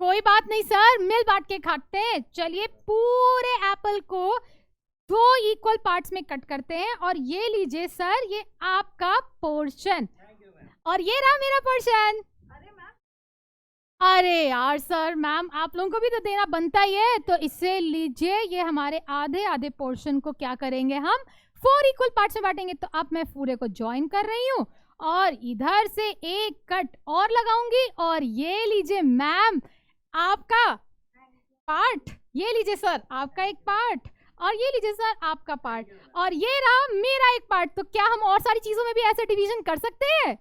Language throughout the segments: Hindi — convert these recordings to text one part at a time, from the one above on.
कोई बात नहीं सर, मिल बांट के खाते हैं। चलिए पूरे एप्पल को 2 इक्वल पार्ट्स में कट करते हैं और ये लीजिए सर, ये आपका पोर्शन और ये रहा मेरा पोर्शन। अरे यार सर, मैम आप लोगों को भी तो देना बनता ही है, तो इससे लीजिए ये हमारे आधे आधे पोर्शन को क्या करेंगे हम 4 इक्वल पार्ट्स में बांटेंगे। तो अब मैं पूरे को ज्वाइन कर रही हूँ और इधर से एक कट और लगाऊंगी और ये लीजिए मैम आपका पार्ट, ये लीजिए सर आपका एक पार्ट और ये लीजिए सर आपका पार्ट और ये रहा मेरा एक पार्ट। तो क्या हम और सारी चीजों में भी ऐसे डिवीजन कर सकते हैं?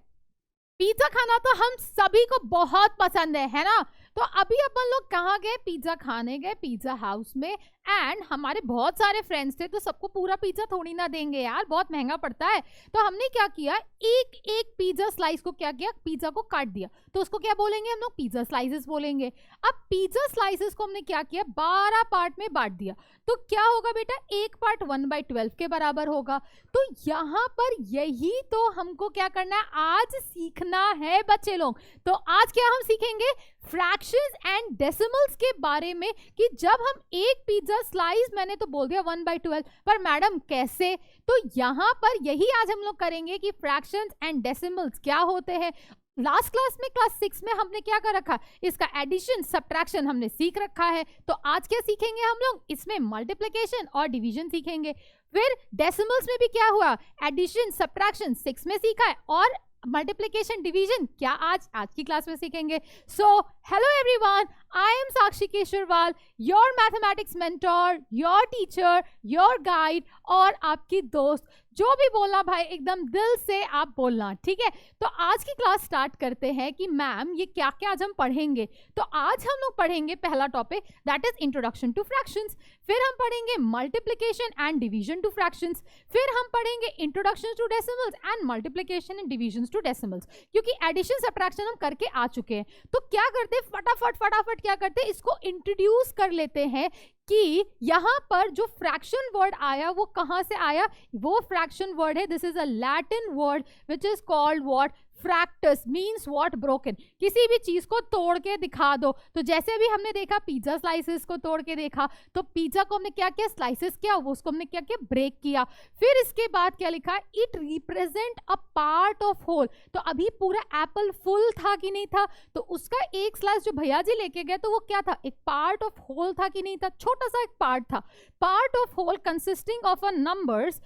पिज्जा खाना तो हम सभी को बहुत पसंद है ना? तो अभी अपन लोग कहाँ गए? पिज्जा खाने गए, पिज्जा हाउस में। एंड हमारे बहुत सारे फ्रेंड्स थे, तो सबको पूरा पिज्जा थोड़ी ना देंगे यार, बहुत महंगा पड़ता है। तो हमने क्या किया, एक एक पिज्जा स्लाइस को क्या किया, पिज्जा को काट दिया। तो उसको क्या बोलेंगे हम लोग? पिज्जा स्लाइसेस बोलेंगे। अब पिज्जा स्लाइसेस को हमने क्या किया, 12 पार्ट में बांट दिया। तो क्या होगा बेटा, एक पार्ट 1/12 के बराबर होगा। तो यहाँ पर यही तो हमको क्या करना है, आज सीखना है बच्चे लोग। तो आज क्या हम सीखेंगे, फ्रैक्शंस एंड डेसिमल्स के बारे में, कि जब हम एक पिज्जा स्लाइस, मैंने तो बोल दिया 1/12, पर मैडम कैसे? तो यहाँ पर यही आज हम लोग करेंगे कि फ्रैक्शंस एंड डेसिमल्स क्या होते हैं। लास्ट क्लास में, क्लास 6 में हमने क्या कर रखा, इसका एडिशन सब्ट्रैक्शन हमने सीख रखा है। तो आज क्या सीखेंगे हम लोग, इसमें मल्टीप्लिकेशन और डिवीजन सीखेंगे। फिर डेसिमल्स में भी क्या हुआ, एडिशन सब्ट्रैक्शन 6 में सीखा है और मल्टीप्लिकेशन डिवीजन क्या आज की क्लास में सीखेंगे। So hello everyone, I am Sakshi Kesharwal, your mathematics mentor, your teacher, your guide और आपकी दोस्त। जो भी बोलना भाई एकदम दिल से आप बोलना, ठीक है? तो आज की क्लास स्टार्ट करते हैं कि मैम ये क्या क्या आज हम पढ़ेंगे। तो आज हम लोग पढ़ेंगे पहला topic, that is introduction to fractions. फिर हम पढ़ेंगे multiplication and division to fractions. फिर हम पढ़ेंगे introduction to decimals and multiplication and division to decimals. क्योंकि एडिशन सब्ट्रैक्शन हम करके आ चुके हैं, तो क्या करते हैं, फटाफट क्या करते हैं, इसको इंट्रोड्यूस कर लेते हैं कि यहाँ पर जो फ्रैक्शन वर्ड आया वो कहाँ से आया। वो फ्रैक्शन वर्ड है, this is a Latin word which is called what, फ्रैक्टस, means what, broken. किसी भी चीज को तोड़ के दिखा दो। तो जैसे अभी हमने देखा पिज्जा स्लाइसेस को तोड़ के देखा, तो पिज्जा को हमने क्या किया, स्लाइसेस किया, वो उसको हमने क्या किया, ब्रेक किया। फिर इसके बाद क्या लिखा, it represent a part of whole. तो अभी पूरा एप्पल फुल था कि नहीं था, तो उसका एक स्लाइस जो भैया जी लेके गए, तो वो क्या था, एक पार्ट ऑफ होल था कि नहीं था, छोटा सा एक पार्ट था। Part of whole consisting of a numbers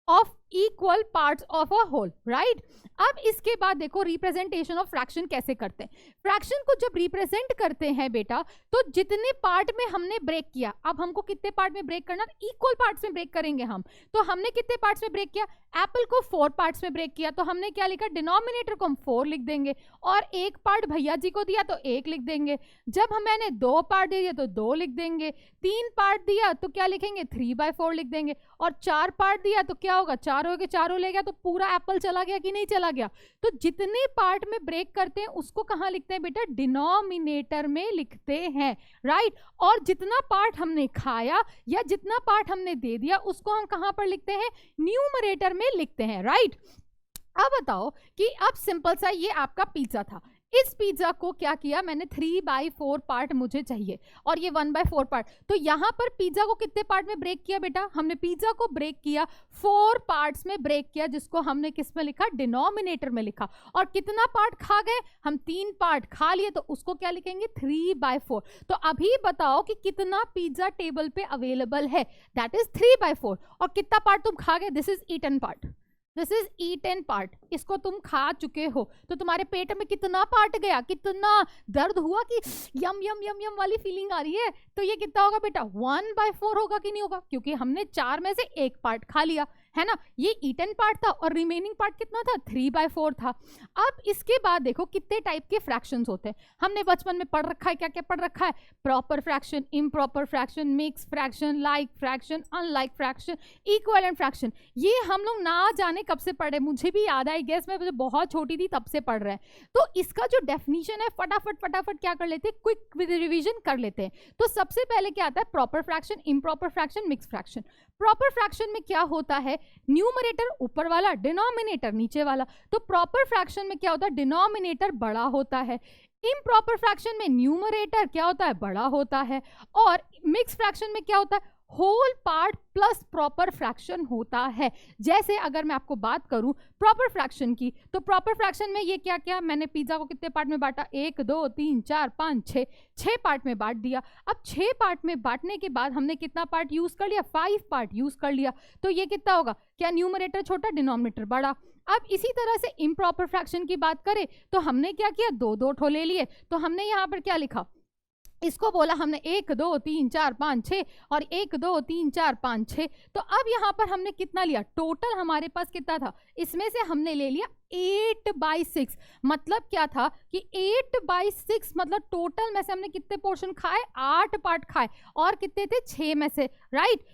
of equal parts of a whole, right. अब इसके बाद देखो रिप्रेजेंटेशन ऑफ फ्रैक्शन कैसे करते हैं। फ्रैक्शन को जब रिप्रेजेंट करते हैं बेटा, तो जितने पार्ट में हमने ब्रेक किया, अब हमको कितने पार्ट में ब्रेक करना, इक्वल पार्ट्स में ब्रेक करेंगे हम। तो हमने कितने पार्ट्स में ब्रेक किया, एप्पल को 4 पार्ट्स में ब्रेक किया, तो हमने क्या लिखा, डिनोमिनेटर को हम 4 लिख देंगे और एक पार्ट भैया जी को दिया तो 1 लिख देंगे। जब मैंने 2 पार्ट दे दिया तो 2 लिख देंगे। 3 पार्ट दिया तो क्या लिखेंगे, 3/4 लिख देंगे। और 4 पार्ट दिया तो क्या होगा, 4 हो गए, 4 ले गया, तो पूरा एप्पल चला गया कि नहीं चला गया। तो जितने पार्ट में ब्रेक करते हैं उसको कहाँ लिखते हैं बेटा, डिनोमिनेटर में लिखते हैं, राइट। और जितना पार्ट हमने खाया या जितना पार्ट हमने दे दिया उसको हम कहाँ पर लिखते हैं, न्यूमरेटर में लिखते हैं, राइट। अब बताओ कि अब सिंपल सा ये आपका पिज्जा था। इस पिज्जा को क्या किया मैंने, 3/4 पार्ट मुझे चाहिए और ये 1/4 पार्ट। तो यहाँ पर पिज्जा को कितने पार्ट में ब्रेक किया बेटा, हमने पिज्जा को ब्रेक किया 4 पार्ट्स में ब्रेक किया, जिसको हमने किस में लिखा, डिनोमिनेटर में लिखा। और कितना पार्ट खा गए हम, 3 पार्ट खा लिए, तो उसको क्या लिखेंगे, 3/4। तो अभी बताओ कि कितना पिज्जा टेबल पे अवेलेबल है, दैट इज 3/4। और कितना पार्ट तुम खा गए, this is eaten part, this is eaten part. इसको तुम खा चुके हो, तो तुम्हारे पेट में कितना पार्ट गया, कितना दर्द हुआ कि यम यम यम यम वाली फीलिंग आ रही है। तो ये कितना होगा बेटा, 1/4 होगा कि नहीं होगा, क्योंकि हमने 4 में से 1 पार्ट खा लिया, है ना। ये ईटन पार्ट था और रिमेनिंग पार्ट कितना था, 3/4 था। अब इसके बाद देखो कितने टाइप के फ्रैक्शंस होते हैं। हमने बचपन में पढ़ रखा है, क्या क्या पढ़ रखा है, proper fraction, improper fraction, mix fraction, like fraction, unlike fraction, equivalent fraction. ये हम लोग ना जाने कब से पढ़े, मुझे भी याद है, गेस मैं बहुत छोटी थी तब से पढ़ रहे हैं। तो इसका जो डेफिनेशन है फटाफट क्या कर लेते हैं, क्विक रिवीजन कर लेते हैं। तो सबसे पहले क्या आता है, proper fraction, improper fraction, mix fraction. Proper fraction में क्या होता है, न्यूमरेटर ऊपर वाला, डिनोमिनेटर नीचे वाला। तो प्रॉपर फ्रैक्शन में क्या होता है, डिनोमिनेटर बड़ा होता है, इम्प्रॉपर फ्रैक्शन में न्यूमरेटर क्या होता है, बड़ा होता है, और मिक्स फ्रैक्शन में क्या होता है, whole part plus proper fraction होता है। जैसे अगर मैं आपको बात करूं प्रॉपर फ्रैक्शन की, तो प्रॉपर फ्रैक्शन में ये क्या क्या, मैंने पिज्जा को कितने पार्ट में बांटा, 1 2 3 4 5 6, 6 पार्ट में बांट दिया। अब 6 पार्ट में बांटने के बाद हमने कितना पार्ट यूज कर लिया, 5 पार्ट यूज कर लिया। तो ये कितना होगा, क्या न्यूमरेटर छोटा डिनोमिनेटर बड़ा। अब इसी तरह से इम्प्रॉपर फ्रैक्शन की बात करें तो हमने क्या किया, 2 2 ठो ले लिए। तो हमने यहाँ पर क्या लिखा, इसको बोला हमने 1 2 3 4 5 6 और 1 2 3 4 5 6। तो अब यहाँ पर हमने कितना लिया, टोटल हमारे पास कितना था, इसमें से हमने ले लिया 8/6। मतलब क्या था कि 8/6 मतलब टोटल में से हमने कितने पोर्शन खाए, 8 पार्ट खाए, और कितने थे, 6 में से, राइट।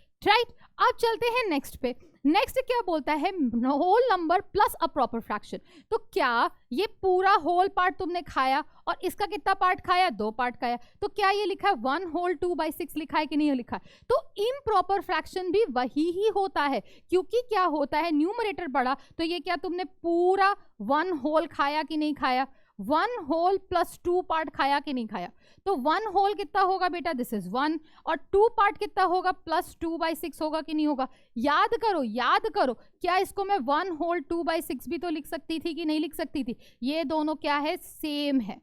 अब चलते हैं नेक्स्ट पे। नेक्स्ट क्या बोलता है, whole number plus a proper fraction. तो क्या ये पूरा होल पार्ट तुमने खाया और इसका कितना पार्ट खाया, 2 पार्ट खाया, तो क्या ये लिखा है 1 होल 2/6 लिखा है कि नहीं लिखा है। तो इम्प्रॉपर फ्रैक्शन भी वही ही होता है, क्योंकि क्या होता है, न्यूमरेटर बड़ा, तो ये क्या तुमने पूरा 1 होल खाया कि नहीं खाया, 1 होल प्लस 2 पार्ट खाया कि नहीं खाया। तो 1 होल कितना होगा बेटा, दिस इज 1, और 2 पार्ट कितना होगा, प्लस 2/6 होगा कि नहीं होगा। याद करो क्या इसको मैं 1 होल 2/6 भी तो लिख सकती थी कि नहीं लिख सकती थी। ये दोनों क्या है, सेम है,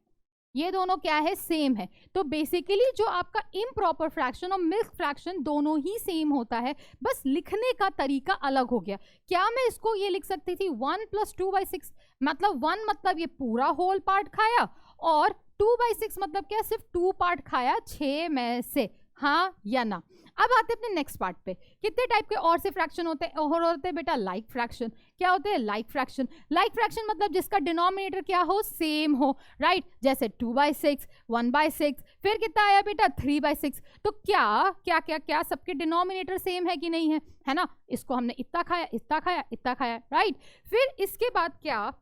ये दोनों क्या है, सेम है। तो बेसिकली जो आपका इम्प्रॉपर फ्रैक्शन और मिक्स फ्रैक्शन दोनों ही सेम होता है, बस लिखने का तरीका अलग हो गया। क्या मैं इसको ये लिख सकती थी 1 + 2/6, मतलब 1 मतलब ये पूरा होल पार्ट खाया, और 2/6 मतलब क्या, सिर्फ 2 पार्ट खाया 6 में से, हाँ या ना। अब आते हैं अपने नेक्स्ट पार्ट पे। कितने टाइप के और से फ्रैक्शन होते हैं, और होते हैं बेटा लाइक फ्रैक्शन। क्या होते हैं, लाइक फ्रैक्शन। लाइक फ्रैक्शन मतलब जिसका डिनोमिनेटर क्या हो, सेम हो, राइट। जैसे 2/6, 1/6, फिर कितना आया बेटा 3/6। तो क्या क्या क्या क्या सबके डिनोमिनेटर सेम है कि नहीं है ना। इसको हमने इतना खाया, इतना खाया, इतना खाया, राइट। फिर इसके बाद क्या,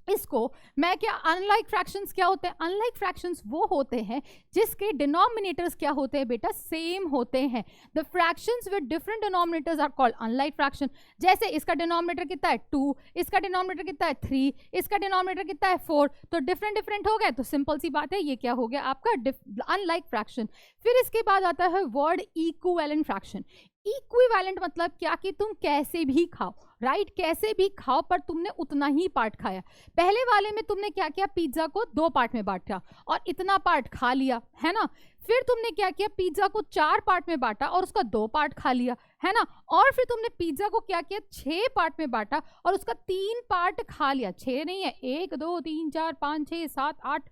इसको मैं क्या, अनलाइक फ्रैक्शंस क्या होते हैं, अनलाइक फ्रैक्शंस वो होते हैं जिसके डिनोमिनेटर्स क्या होते हैं बेटा, सेम होते हैं। The fractions with different denominators are called unlike fraction. जैसे इसका डिनोमिनेटर कितना है 2, इसका डिनोमिनेटर कितना है 3, इसका डिनोमिनेटर कितना है 4, तो डिफरेंट हो गए, तो सिंपल सी बात है, ये क्या हो गया आपका अनलाइक फ्रैक्शन। फिर इसके बाद आता है वर्ड इक्विवेलेंट फ्रैक्शन। इक्विवेलेंट मतलब क्या, कि तुम कैसे भी खाओ, राइट, कैसे भी खाओ पर तुमने उतना ही पार्ट खाया। पहले वाले में तुमने क्या किया, पिज्जा को 2 पार्ट में बांटा और इतना पार्ट खा लिया, है ना। फिर तुमने क्या किया, पिज्जा को 4 पार्ट में बांटा और उसका 2 पार्ट खा लिया, है ना। और फिर तुमने पिज्जा को क्या किया, 6 पार्ट में बांटा और उसका 3 पार्ट खा लिया। 6 नहीं है, 1 2 3 4 5 6 7 8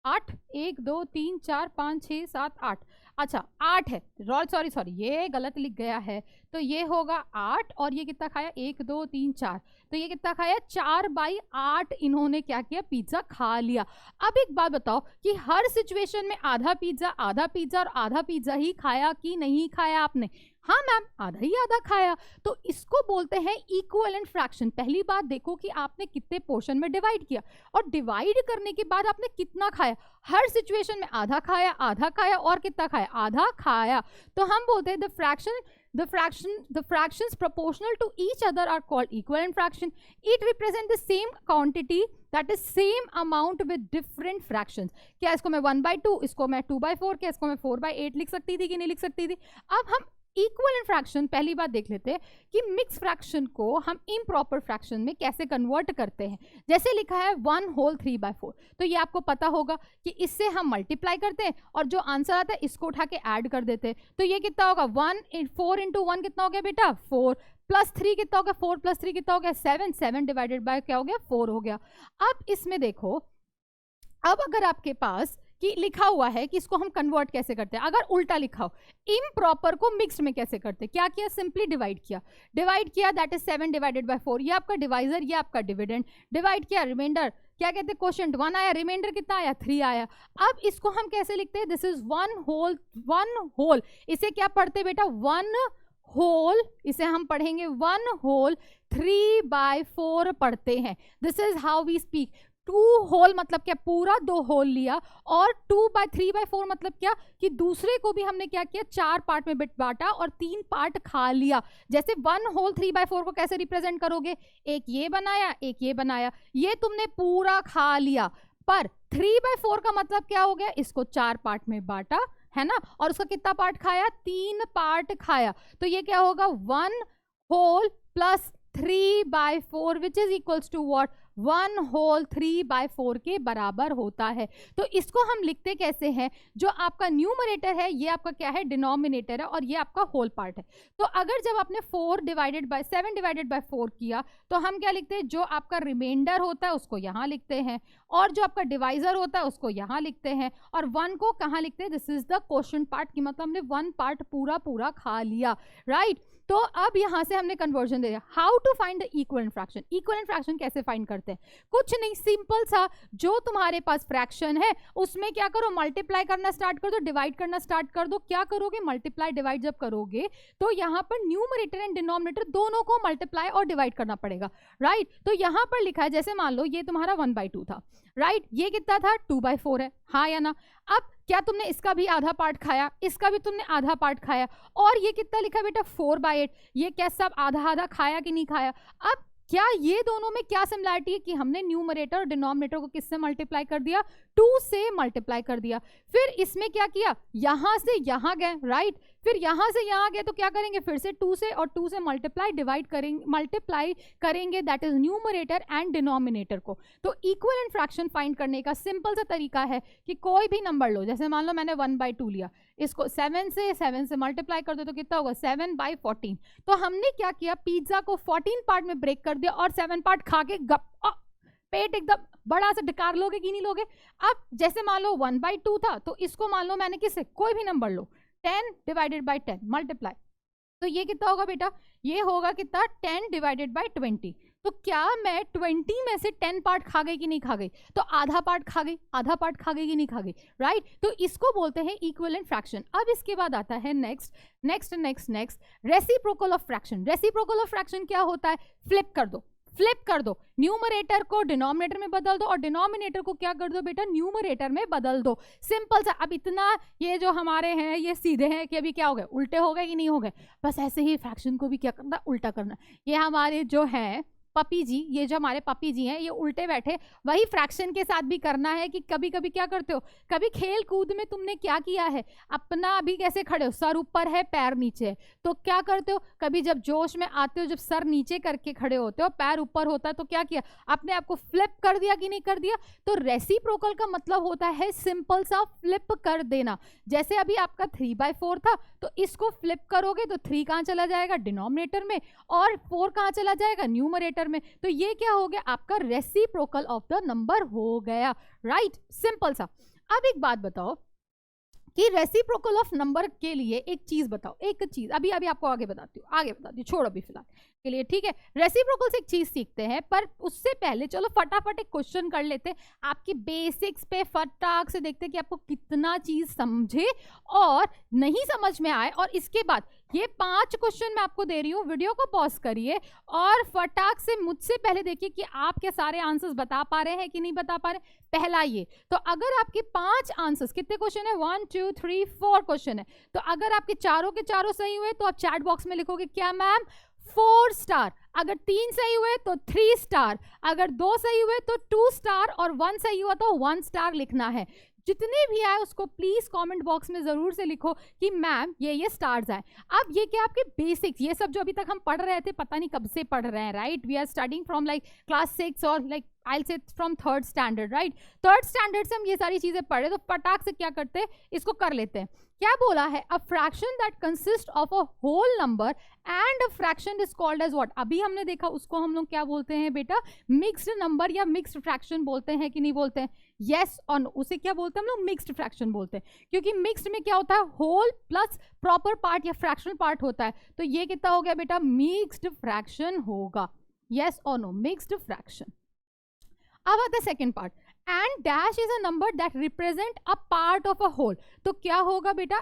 8, 1 2 3 4 5 6 7 8, अच्छा 8 है, सॉरी ये गलत लिख गया है। तो ये होगा 8 और ये कितना खाया, 1 2 3 4, तो ये कितना खाया, 4/8 इन्होंने क्या किया, पिज्जा खा लिया। अब एक बात बताओ कि हर सिचुएशन में आधा पिज्जा और आधा पिज्जा ही खाया कि नहीं खाया आपने। हाँ मैम, आधा ही आधा खाया, तो इसको बोलते हैं इक्विवेलेंट फ्रैक्शन। पहली बात देखो कि आपने कितने पोर्शन में डिवाइड किया और डिवाइड करने के बाद आपने कितना खाया। हर सिचुएशन में आधा खाया और कितना खाया, आधा खाया। तो हम बोलते हैं the fractions proportional to each other are called equivalent fraction. It represent the same quantity, that is same amount with different fractions. क्या इसको मैं 1/2, इसको मैं 2/4, क्या इसको मैं 4/8 लिख सकती थी कि नहीं लिख सकती थी। अब हम इक्विवेलेंट फ्रैक्शन पहली बात देख लेते हैं कि मिक्स फ्रैक्शन को हम इम्प्रॉपर फ्रैक्शन में कैसे कन्वर्ट करते हैं। जैसे लिखा है 1 होल 3/4, तो ये आपको पता होगा कि इससे हम मल्टीप्लाई करते हैं और जो आंसर आता है इसको उठा के ऐड कर देते हैं। तो ये कितना होगा, 4 × 1 कितना हो गया बेटा, 4, प्लस 3 कितना हो गया, 4 + 3 कितना हो गया, 7 डिवाइडेड बाय क्या हो गया, 4 हो गया। अब इसमें देखो, अब अगर आपके पास कि लिखा हुआ है कि इसको हम कन्वर्ट कैसे करते हैं, अगर उल्टा लिखा हो, इम्प्रॉपर को मिक्स्ड में कैसे करते हैं, क्या किया, सिंपली डिवाइड किया, दैट इज 7 डिवाइडेड बाय 4, ये आपका डिवाइजर, ये आपका डिविडेंड, डिवाइड किया, रिमाइंडर क्या कहते हैं, क्वोशिएंट 1 आया, रिमाइंडर कितना आया, 3 आया। अब इसको हम कैसे लिखते हैं, दिस इज 1 होल, इसे क्या पढ़ते बेटा, 1 होल, इसे हम पढ़ेंगे 1 होल 3/4 पढ़ते हैं। This is how we speak. 2 whole मतलब क्या, पूरा 2 होल लिया, और 3/4 मतलब क्या, कि दूसरे को भी हमने क्या किया, 4 पार्ट में बांटा और 3 पार्ट खा लिया। जैसे 1 होल 3/4 को कैसे रिप्रेजेंट करोगे, एक ये बनाया, एक ये बनाया, ये तुमने पूरा खा लिया, पर 3/4 का मतलब क्या हो गया, इसको 4 पार्ट में बांटा है ना, और उसका कितना पार्ट खाया, 3 पार्ट खाया, तो ये क्या होगा 1 whole plus 3/4 which is equals to what, 1 whole 3/4 के बराबर होता है। तो इसको हम लिखते कैसे हैं, जो आपका न्यूमरेटर है ये आपका क्या है, डिनोमिनेटर है, और ये आपका होल पार्ट है। तो अगर जब आपने 7 डिवाइडेड बाय 4 किया तो हम क्या लिखते हैं, जो आपका रिमाइंडर होता है उसको यहाँ लिखते हैं, और जो आपका डिवाइजर होता है उसको यहाँ लिखते हैं, और 1 को कहाँ लिखते हैं, this is the quotient part, की मतलब हमने 1 पार्ट पूरा खा लिया, राइट। तो अब यहां से हमने कन्वर्जन दे दिया। How to find the equivalent fraction, equivalent fraction कैसे फाइंड करते हैं, कुछ नहीं, सिंपल सा, जो तुम्हारे पास फ्रैक्शन है उसमें क्या करो, मल्टीप्लाई करना स्टार्ट कर दो, डिवाइड करना स्टार्ट कर दो। क्या करोगे, मल्टीप्लाई डिवाइड जब करोगे तो यहाँ पर न्यूमरेटर एंड डिनोमिनेटर दोनों को मल्टीप्लाई और डिवाइड करना पड़ेगा, राइट। तो यहाँ पर लिखा है, जैसे मान लो ये तुम्हारा 1/2 था, राइट, ये कितना था 2/4 है, हाँ या ना। अब क्या तुमने इसका भी आधा पार्ट खाया, इसका भी तुमने आधा पार्ट खाया, और ये कितना लिखा बेटा 4/8, ये क्या सब आधा आधा खाया कि नहीं खाया। अब क्या ये दोनों में क्या सिमिलरिटी है कि हमने न्यूमरेटर और डिनोमिनेटर को किससे मल्टीप्लाई कर दिया, 2 से मल्टीप्लाई कर दिया। फिर इसमें क्या किया, यहां से यहां गए, राइट, फिर यहां से यहां गए तो क्या करेंगे, फिर से 2 से, और 2 से मल्टीप्लाई डिवाइड करेंगे, मल्टीप्लाई करेंगे, that is numerator and denominator को। तो इक्विवेलेंट फ्रैक्शन फाइंड करने का सिंपल सा तरीका है कि कोई भी नंबर लो, जैसे मान लो मैंने 1/2 लिया, इसको 7 से मल्टीप्लाई कर दो तो कितना होगा 7/14। तो हमने क्या किया, पिज्जा को 14 पार्ट में ब्रेक कर दिया, और 7 पार्ट खा के पेट एकदम बड़ा सा डकार लोगे कि नहीं लोगे। अब जैसे मान लो 1/2 था, तो इसको मान लो मैंने किससे, कोई भी number low, 10 divided by 10 multiply, तो ये कितना होगा बेटा, ये होगा कितना 10 डिवाइडेड बाई 20। तो क्या मैं 20 में से 10 पार्ट खा गई कि नहीं खा गई, तो आधा पार्ट खा गई, आधा पार्ट खा गई कि नहीं खा गई, राइट। तो इसको बोलते हैं इक्विवेलेंट फ्रैक्शन। अब इसके बाद आता है next reciprocal of fraction. Reciprocal of fraction क्या होता है, फ्लिप कर दो, न्यूमरेटर को डिनोमिनेटर में बदल दो, और डिनोमिनेटर को क्या कर दो बेटा, न्यूमरेटर में बदल दो, सिंपल सा। अब इतना ये जो हमारे हैं ये सीधे हैं कि अभी क्या हो गए, उल्टे हो गए कि नहीं हो गए, बस ऐसे ही फ्रैक्शन को भी क्या करना, उल्टा करना। ये हमारे जो है पपी जी, ये जो हमारे पपी जी हैं ये उल्टे बैठे, वही फ्रैक्शन के साथ भी करना है कि कभी कभी क्या करते हो, कभी खेल कूद में तुमने क्या किया है, अपना अभी कैसे खड़े हो, सर ऊपर है पैर नीचे है, तो क्या करते हो, कभी जब जोश में आते हो, जब सर नीचे करके खड़े होते हो, पैर ऊपर होता है, तो क्या किया, अपने आप को फ्लिप कर दिया कि नहीं कर दिया। तो रेसिप्रोकल का मतलब होता है सिंपल सा फ्लिप कर देना। जैसे अभी आपका 3/4 था, तो इसको फ्लिप करोगे तो 3 कहाँ चला जाएगा, डिनोमिनेटर में, और 4 कहाँ चला जाएगा, न्यूमरेटर में। तो ये क्या हो गया, आपका रेसिप्रोकल ऑफ द नंबर हो गया, राइट, सिंपल सा। अब एक बात बताओ कि रेसिप्रोकल ऑफ नंबर के लिए एक चीज बताओ, एक चीज अभी आपको आगे बताती हूँ, छोड़ो अभी फिलहाल के लिए, ठीक है। रेसिप्रोकल से एक चीज सीखते हैं, पर उससे पहले चलो फटाफट एक क्वेश्चन कर लेते हैं, आपकी बेसिक्स पे फटाक से देखते हैं कि आपको कितना चीज समझे और नहीं समझ में आए। और इसके बाद ये 5 क्वेश्चन मैं आपको दे रही हूँ, वीडियो को पॉज करिए और फटाक से मुझसे पहले देखिए कि आप क्या सारे आंसर्स बता पा रहे हैं कि नहीं बता पा रहे। पहला ये, तो अगर आपके 5 आंसर्स, कितने क्वेश्चन है, 1 2 3 4 क्वेश्चन है, तो अगर आपके चारों के चारों सही हुए तो आप चैट बॉक्स में लिखोगे क्या मैम 4 स्टार, अगर 3 सही हुए तो 3 स्टार, अगर 2 सही हुए तो 2 स्टार, और 1 सही हुआ तो 1 स्टार लिखना है। जितने भी आए उसको प्लीज कमेंट बॉक्स में जरूर से लिखो कि मैम ये स्टार्स आए। अब ये क्या आपके बेसिक्स, ये सब जो अभी तक हम पढ़ रहे थे, पता नहीं कब से पढ़ रहे हैं, right, we are studying from like class 6 और लाइक आई से from 3rd standard, right. 3rd standard से हम ये सारी चीजें पढ़े, तो फटाक से क्या करते हैं, इसको कर लेते हैं। क्या बोला है, a fraction that consist of a whole number and a fraction is called as what. अभी हमने देखा उसको हम लोग क्या बोलते हैं बेटा, मिक्स्ड नंबर या मिक्स्ड फ्रैक्शन बोलते हैं कि नहीं बोलते हैं, यस और नो, उसे क्या बोलते हैं हम लोग, मिक्स्ड फ्रैक्शन बोलते हैं, क्योंकि मिक्स्ड में क्या होता है, होल प्लस प्रॉपर पार्ट या फ्रैक्शनल पार्ट होता है। तो ये कितना हो गया बेटा, मिक्स्ड फ्रैक्शन होगा, यस और नो, मिक्स्ड फ्रैक्शन। अब आता है second part, and dash is a number that represent a part of a whole. तो क्या होगा बेटा,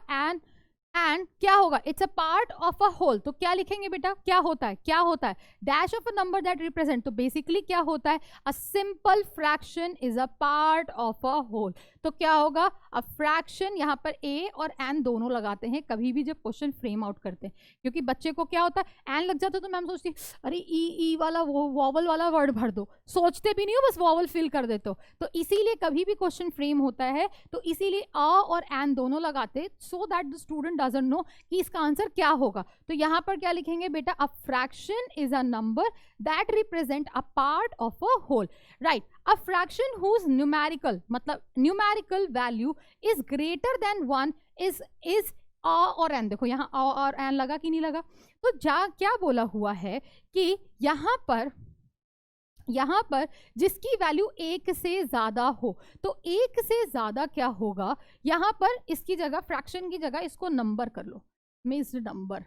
एंड क्या होगा, it's a part of a whole, तो क्या लिखेंगे बेटा, क्या होता है, क्या होता है, dash of a number that represent, तो बेसिकली क्या होता है, a simple fraction is a part of a whole. तो क्या होगा, अ फ्रैक्शन, यहाँ पर ए और एन दोनों लगाते हैं कभी भी जब क्वेश्चन फ्रेम आउट करते हैं, क्योंकि बच्चे को क्या होता है, एन लग जाता है तो मैम सोचती अरे ई वाला वो वॉवल वाला वर्ड भर दो, सोचते भी नहीं हो, बस वॉवल फिल कर देते हो। तो इसीलिए कभी भी क्वेश्चन फ्रेम होता है तो इसीलिए अ और एन दोनों लगाते, so that the student doesn't know कि इसका आंसर क्या होगा। तो यहां पर क्या लिखेंगे बेटा, a fraction is a number that represent a part of a whole, right. A fraction whose numerical, मतलब numerical value is greater than 1 is a और एन, देखो यहाँ अ और एन लगा कि नहीं लगा। तो क्या बोला हुआ है कि यहां पर जिसकी वैल्यू एक से ज्यादा हो, तो एक से ज्यादा क्या होगा, यहां पर इसकी जगह, फ्रैक्शन की जगह इसको नंबर कर लो, मिक्स्ड नंबर,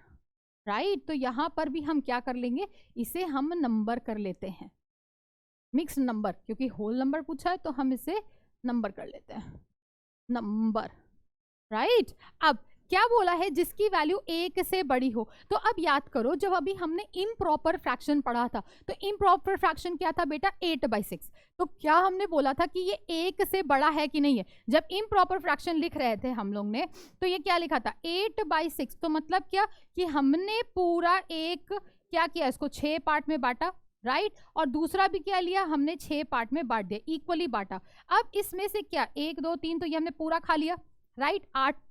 राइट। तो यहां पर भी हम क्या कर लेंगे, इसे हम नंबर कर लेते हैं, मिक्स्ड नंबर, क्योंकि होल नंबर पूछा है तो हम इसे नंबर कर लेते हैं, नंबर, राइट। अब क्या बोला है, जिसकी वैल्यू एक से बड़ी हो। तो अब याद करो, जब अभी हमने इम्प्रॉपर फ्रैक्शन पढ़ा था, तो इम्प्रॉपर फ्रैक्शन क्या था बेटा, 8/6। तो क्या हमने बोला था कि ये एक से बड़ा है कि नहीं है, जब इम्प्रॉपर फ्रैक्शन लिख रहे थे हम लोग ने, तो ये क्या लिखा था, 8/6। तो मतलब क्या कि हमने पूरा एक क्या किया, इसको 6 पार्ट में बांटा, राइट और दूसरा भी क्या लिया, हमने 6 पार्ट में बांट दिया, इक्वली बांटा। अब इसमें से क्या 1 2 3, तो ये हमने पूरा खा लिया, राइट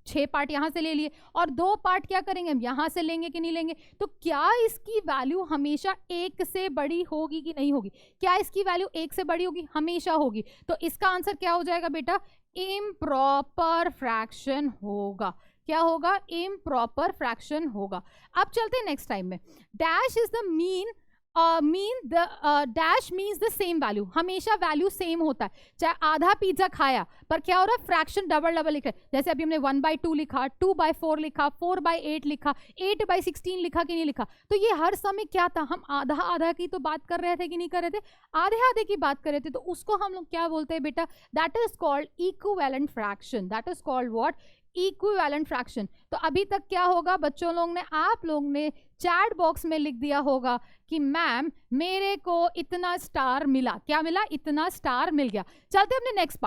6 पार्ट यहां से ले लिए, और 2 पार्ट क्या करेंगे हम यहां से लेंगे कि नहीं लेंगे। तो क्या इसकी वैल्यू हमेशा 1 से बड़ी होगी कि नहीं होगी, क्या इसकी वैल्यू 1 से बड़ी होगी, हमेशा होगी। तो इसका आंसर क्या हो जाएगा बेटा, इम्प्रॉपर फ्रैक्शन होगा। क्या होगा, इम्प्रॉपर फ्रैक्शन होगा। अब चलते हैं नेक्स्ट टाइम में, dash is the mean dash means the same value, हमेशा वैल्यू सेम होता है, चाहे आधा पिज्जा खाया पर क्या हो रहा है, फ्रैक्शन डबल डबल लिख रहे हैं। जैसे अभी हमने 1/2 लिखा, 2/4 लिखा, 4/8 लिखा, 8/16 लिखा कि नहीं लिखा। तो ये हर समय क्या था, हम आधा आधा की तो बात कर रहे थे कि नहीं कर रहे थे, आधे आधे की बात कर रहे थे। तो उसको हम लोग क्या बोलते हैं बेटा, that is called equivalent fraction, that is called what, equivalent fraction. तो अभी तक क्या होगा बच्चों लोग ने, आप लोग ने चैट बॉक्स में लिख दिया होगा कि मैम मेरे को इतना स्टार मिला, क्या मिला, इतना स्टार मिल गया। चलते अपने नेक्स्ट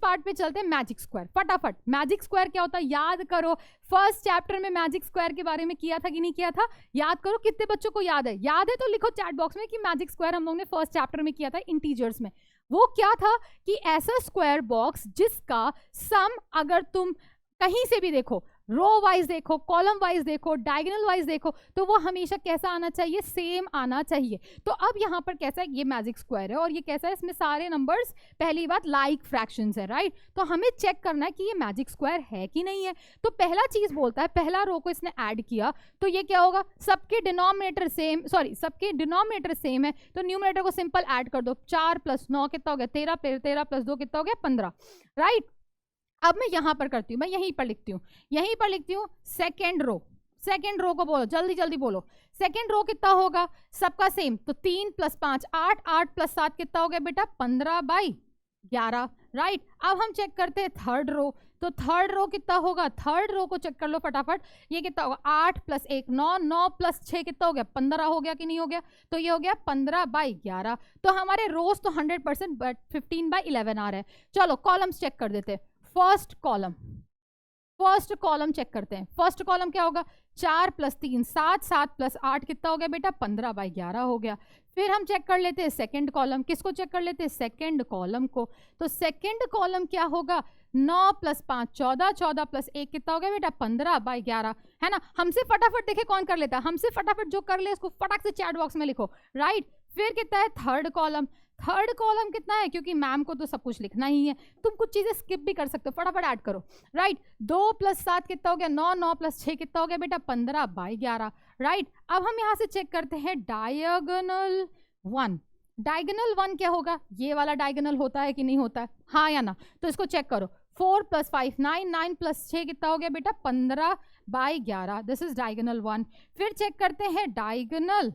पार्ट पे चलते हैं, मैजिक स्क्वायर। फटाफट, मैजिक स्क्वायर क्या होता है याद करो, फर्स्ट चैप्टर में मैजिक स्क्वायर के बारे में किया था कि नहीं किया था, याद करो। कितने बच्चों को याद है तो लिखो चैट बॉक्स में कि मैजिक स्क्वायर हम लोग ने फर्स्ट चैप्टर में किया था इंटीजर्स में। वो क्या था कि ऐसा स्क्वायर बॉक्स जिसका सम अगर तुम कहीं से भी देखो, रो वाइज देखो, कॉलम वाइज देखो, डायगोनल वाइज देखो, तो वो हमेशा कैसा आना चाहिए, सेम आना चाहिए। तो अब यहाँ पर कैसा है, ये मैजिक स्क्वायर है और ये कैसा है, इसमें सारे नंबर्स पहली बात लाइक फ्रैक्शंस है, राइट। तो हमें चेक करना है कि ये मैजिक स्क्वायर है कि नहीं है। तो पहला चीज बोलता है, पहला रो को इसने ऐड किया तो ये क्या होगा, सबके डिनोमिनेटर सेम है, तो न्यूमरेटर को सिंपल ऐड कर दो, 4 + 9 कितना हो गया, 13, 13 + 2 कितना हो गया, 15, राइट। अब मैं यहां पर करती हूं, मैं यहीं पर लिखती हूं सेकेंड रो को बोलो, जल्दी जल्दी बोलो, सेकेंड रो कितना होगा, सबका सेम, तो 3 + 5 8, 8 + 7 कितना हो गया बेटा, 15/11, राइट। अब हम चेक करते हैं थर्ड रो, तो थर्ड रो कितना होगा, थर्ड रो को चेक कर लो फटाफट, ये कितना होगा, 8 + 1 9, 9 + 6 कितना हो गया, 15 हो गया कि नहीं हो गया, तो ये हो गया 15/11। तो हमारे रोज तो 100% बट 15/11 आ रहा है। चलो कॉलम्स चेक कर देते हैं। फर्स्ट कॉलम चेक करते हैं, फर्स्ट कॉलम क्या होगा, 4 + 3 7, 7 + 8 कितना हो गया बेटा, 15/11 हो गया। फिर हम चेक कर लेते हैं सेकंड कॉलम, किसको चेक कर लेते हैं, सेकंड कॉलम को। तो सेकंड कॉलम क्या होगा, 9 + 5 14, 14 + 1 कितना हो गया बेटा, 15/11, है ना। हमसे फटाफट देखे कौन कर लेता है, हमसे फटाफट जो कर ले उसको फटाक से चैट बॉक्स में लिखो, राइट। फिर कितना है थर्ड कॉलम कितना है, क्योंकि मैम को तो सब कुछ लिखना ही है, तुम कुछ चीजें स्किप भी कर सकते हो, फटाफट ऐड करो, राइट। 2 + 7 कितना हो गया, 9, 9 + 6 कितना हो गया बेटा, 15/11, राइट। अब हम यहाँ से चेक करते हैं डायगोनल 1 क्या होगा, ये वाला डायगोनल होता है कि नहीं होता है, हाँ या ना, तो इसको चेक करो। 4 + 5 9, 9 + 6 कितना हो गया बेटा, 15/11, दिस इज डायगोनल 1। फिर चेक करते हैं डायगोनल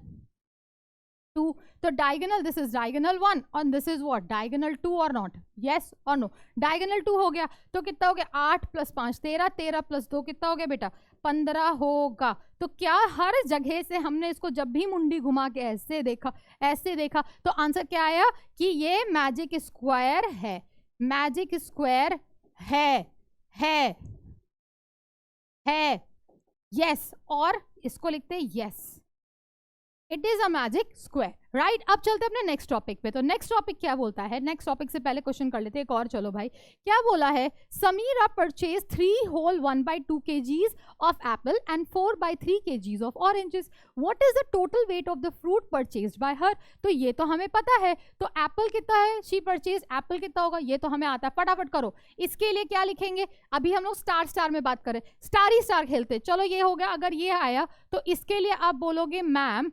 2, तो डायगोनल, दिस इज डायगोनल 1 और दिस इज व्हाट, डायगोनल 2 और नॉट, यस और नो, डायगोनल 2 हो गया तो कितना हो गया 8 + 5 13, 13 + 2 कितना हो गया बेटा 15 होगा। तो क्या हर जगह से हमने इसको जब भी मुंडी घुमा के ऐसे देखा तो आंसर क्या आया कि ये मैजिक स्क्वायर है, मैजिक स्क्वायर है यस, और इसको लिखते हैं yes, it is a magic square, right. अब चलते हैं अपने नेक्स्ट टॉपिक पे। तो नेक्स्ट टॉपिक क्या बोलता है, नेक्स्ट टॉपिक से पहले क्वेश्चन कर लेते हैं एक और, चलो भाई। क्या बोला है, Samira purchase 3 whole 1/2 kgs of apple and 4/3 kgs of oranges. What is the total weight of the fruit purchased by her? तो ये तो हमें पता है, तो एप्पल कितना है, शी परचेज एप्पल कितना होगा, ये तो हमें आता है, फटाफट करो। इसके लिए क्या लिखेंगे, अभी हम लोग स्टार में बात करें, स्टार ही स्टार खेलते, चलो ये हो गया। अगर ये आया तो इसके लिए आप बोलोगे मैम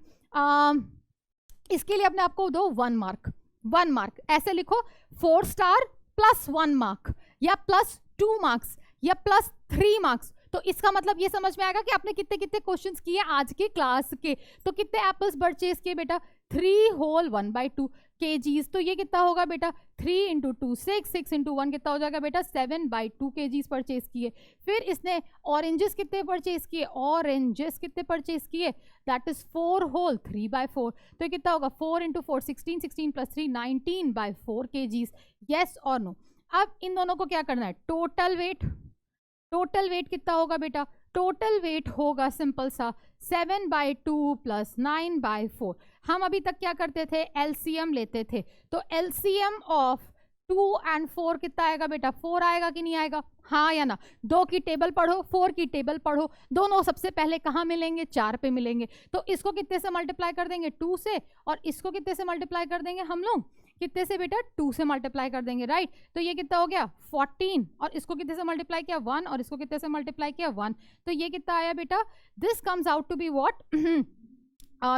इसके लिए अपने आपको दो 1 मार्क, ऐसे लिखो 4 स्टार + 1 मार्क या +2 मार्क्स या +3 मार्क्स। तो इसका मतलब ये समझ में आएगा कि आपने कितने कितने क्वेश्चंस किए आज के क्लास के। तो कितने एप्पल्स परचेज किए बेटा, 3 whole 1/2 kgs, तो ये कितना होगा बेटा 3 × 2 6, 6 × 1 कितना हो जाएगा बेटा 7/2 kgs परचेज किए। फिर इसने ऑरेंजेस कितने परचेज किए, ऑरेंजेस कितने परचेज किए, दैट इज 4 whole 3/4, तो ये कितना होगा 4 × 4 16, 16 + 3 19/4 kgs, यस और नो। अब इन दोनों को क्या करना है, टोटल वेट कितना होगा बेटा, टोटल वेट होगा सिंपल सा 7/2 + 9/4। हम अभी तक क्या करते थे, एलसीएम लेते थे, तो एलसीएम ऑफ 2 और 4 कितना आएगा बेटा, 4 आएगा कि नहीं आएगा, हाँ या ना। 2 की टेबल पढ़ो, 4 की टेबल पढ़ो, दोनों सबसे पहले कहाँ मिलेंगे, 4 पे मिलेंगे। तो इसको कितने से मल्टीप्लाई कर देंगे, 2 से, और इसको कितने से मल्टीप्लाई कर देंगे हम लोग, कितने से बेटा 2 से मल्टीप्लाई कर देंगे, राइट। तो ये कितना हो गया 14, और इसको कितने से मल्टीप्लाई किया 1, और इसको कितने से मल्टीप्लाई किया 1, तो ये कितना आया बेटा, this comes out to be what,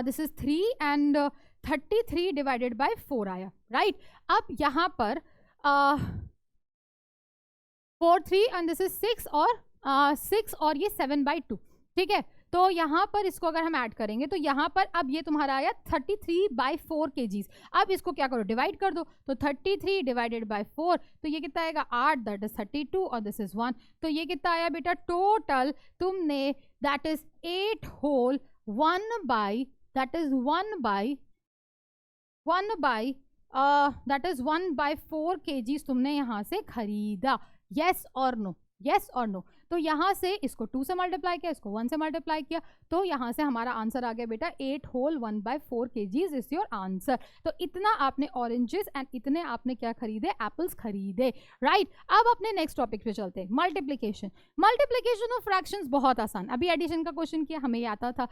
this is 3 and 33 divided by 4 आया, राइट। अब यहाँ पर 4 3 एंड दिस इज 6 और ये 7/2, ठीक है। तो यहाँ पर इसको अगर हम ऐड करेंगे तो यहाँ पर अब ये तुम्हारा आया 33/4 kgs। अब इसको क्या करो, डिवाइड कर दो, तो 33 डिवाइडेड बाय 4, तो ये कितना आएगा 8, दैट इज 32 और दिस इज 1, तो ये कितना आया बेटा टोटल तुमने, that is 8 whole 1/, that is 1/4 kgs तुमने यहाँ से खरीदा, यस और नो, यस और नो। तो यहाँ से इसको 2 से मल्टीप्लाई किया, इसको 1 से मल्टीप्लाई किया, तो यहाँ से हमारा आंसर आ गया बेटा 8 whole 1/4 kgs is your answer. तो इतना आपने ऑरेंजेस एंड इतने आपने क्या खरीदे, एप्पल्स खरीदे, राइट। अब अपने नेक्स्ट टॉपिक पे चलते हैं, मल्टीप्लिकेशन ऑफ फ्रैक्शंस, बहुत आसान, अभी एडिशन का क्वेश्चन किया हमें ये आता था।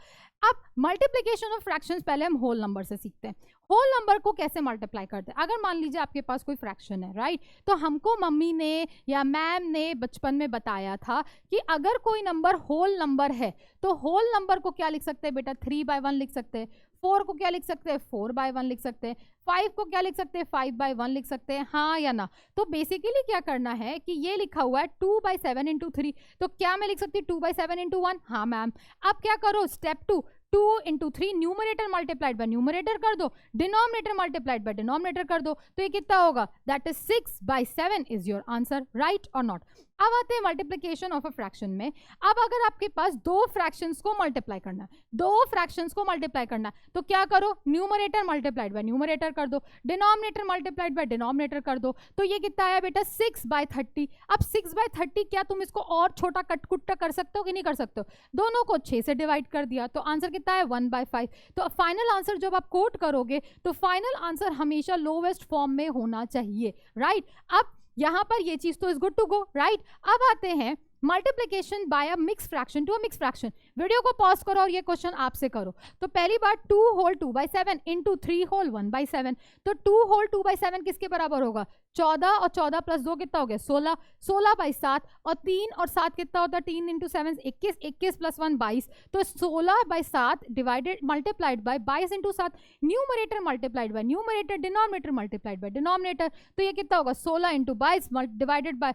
अब मल्टीप्लिकेशन ऑफ फ्रैक्शंस पहले हम होल नंबर से सीखते हैं। होल नंबर को कैसे मल्टीप्लाई करते हैं, अगर मान लीजिए आपके पास कोई फ्रैक्शन है, राइट, तो हमको मम्मी ने या मैम ने बचपन में बताया था कि अगर कोई नंबर होल नंबर है तो होल नंबर को क्या लिख सकते हैं बेटा, 3/1 लिख सकते हैं, 4 को क्या लिख सकते हैं, 4/1 लिख सकते हैं, 5 को क्या लिख सकते हैं, 5/1 लिख सकते हैं, हाँ या ना। तो बेसिकली क्या करना है कि ये लिखा हुआ है 2/7 × 3, तो क्या मैं लिख सकती हूँ 2/7 × 1, हाँ मैम। अब क्या करो, step 2, 2 × 3 numerator multiplied by numerator कर दो, डिनोमिनेटर मल्टीप्लाइड बाय डिनोमिनेटर कर दो, तो ये कितना होगा, that is 6/7 is your answer, right और नॉट। अब आते हैं मल्टीप्लिकेशन ऑफ अ फ्रैक्शन में। अब अगर आपके पास 2 फ्रैक्शंस को मल्टीप्लाई करना है, 2 फ्रैक्शंस को मल्टीप्लाई करना है, तो क्या करो, न्यूमरेटर मल्टीप्लाइड बाय न्यूमरेटर कर दो, डिनोमिनेटर मल्टीप्लाइड बाय डिनोमिनेटर कर दो, तो ये कितना आया बेटा 6/30। अब 6/30 क्या तुम इसको और छोटा कटकुट्टा कर सकते हो कि नहीं कर सकते हो, दोनों को 6 से डिवाइड कर दिया, तो आंसर कितना है 1/5। तो फाइनल आंसर जब आप कोट करोगे तो फाइनल आंसर हमेशा लोवेस्ट फॉर्म में होना चाहिए, राइट। अब यहां पर ये चीज तो is good to go, right. अब आते हैं multiplication by a mix fraction to a mix fraction. Video को पॉज करो और ये क्वेश्चन आपसे करो। तो पहली बार 2 whole 2/7 × 3 whole 1/7, तो 2 whole 2/7 किसके बराबर होगा, 14 और 14 प्लस 2 कितना हो गया 16, 16 बाई 7 और 3 और 7 कितना होता है 3 इंटू 7 21, 21 प्लस 1 22, तो 16 by 7 divided multiplied by 22 into 7, numerator multiplied by numerator, denominator multiplied by denominator, तो ये कितना होगा 16 इंटू 22 डिवाइडेड बाय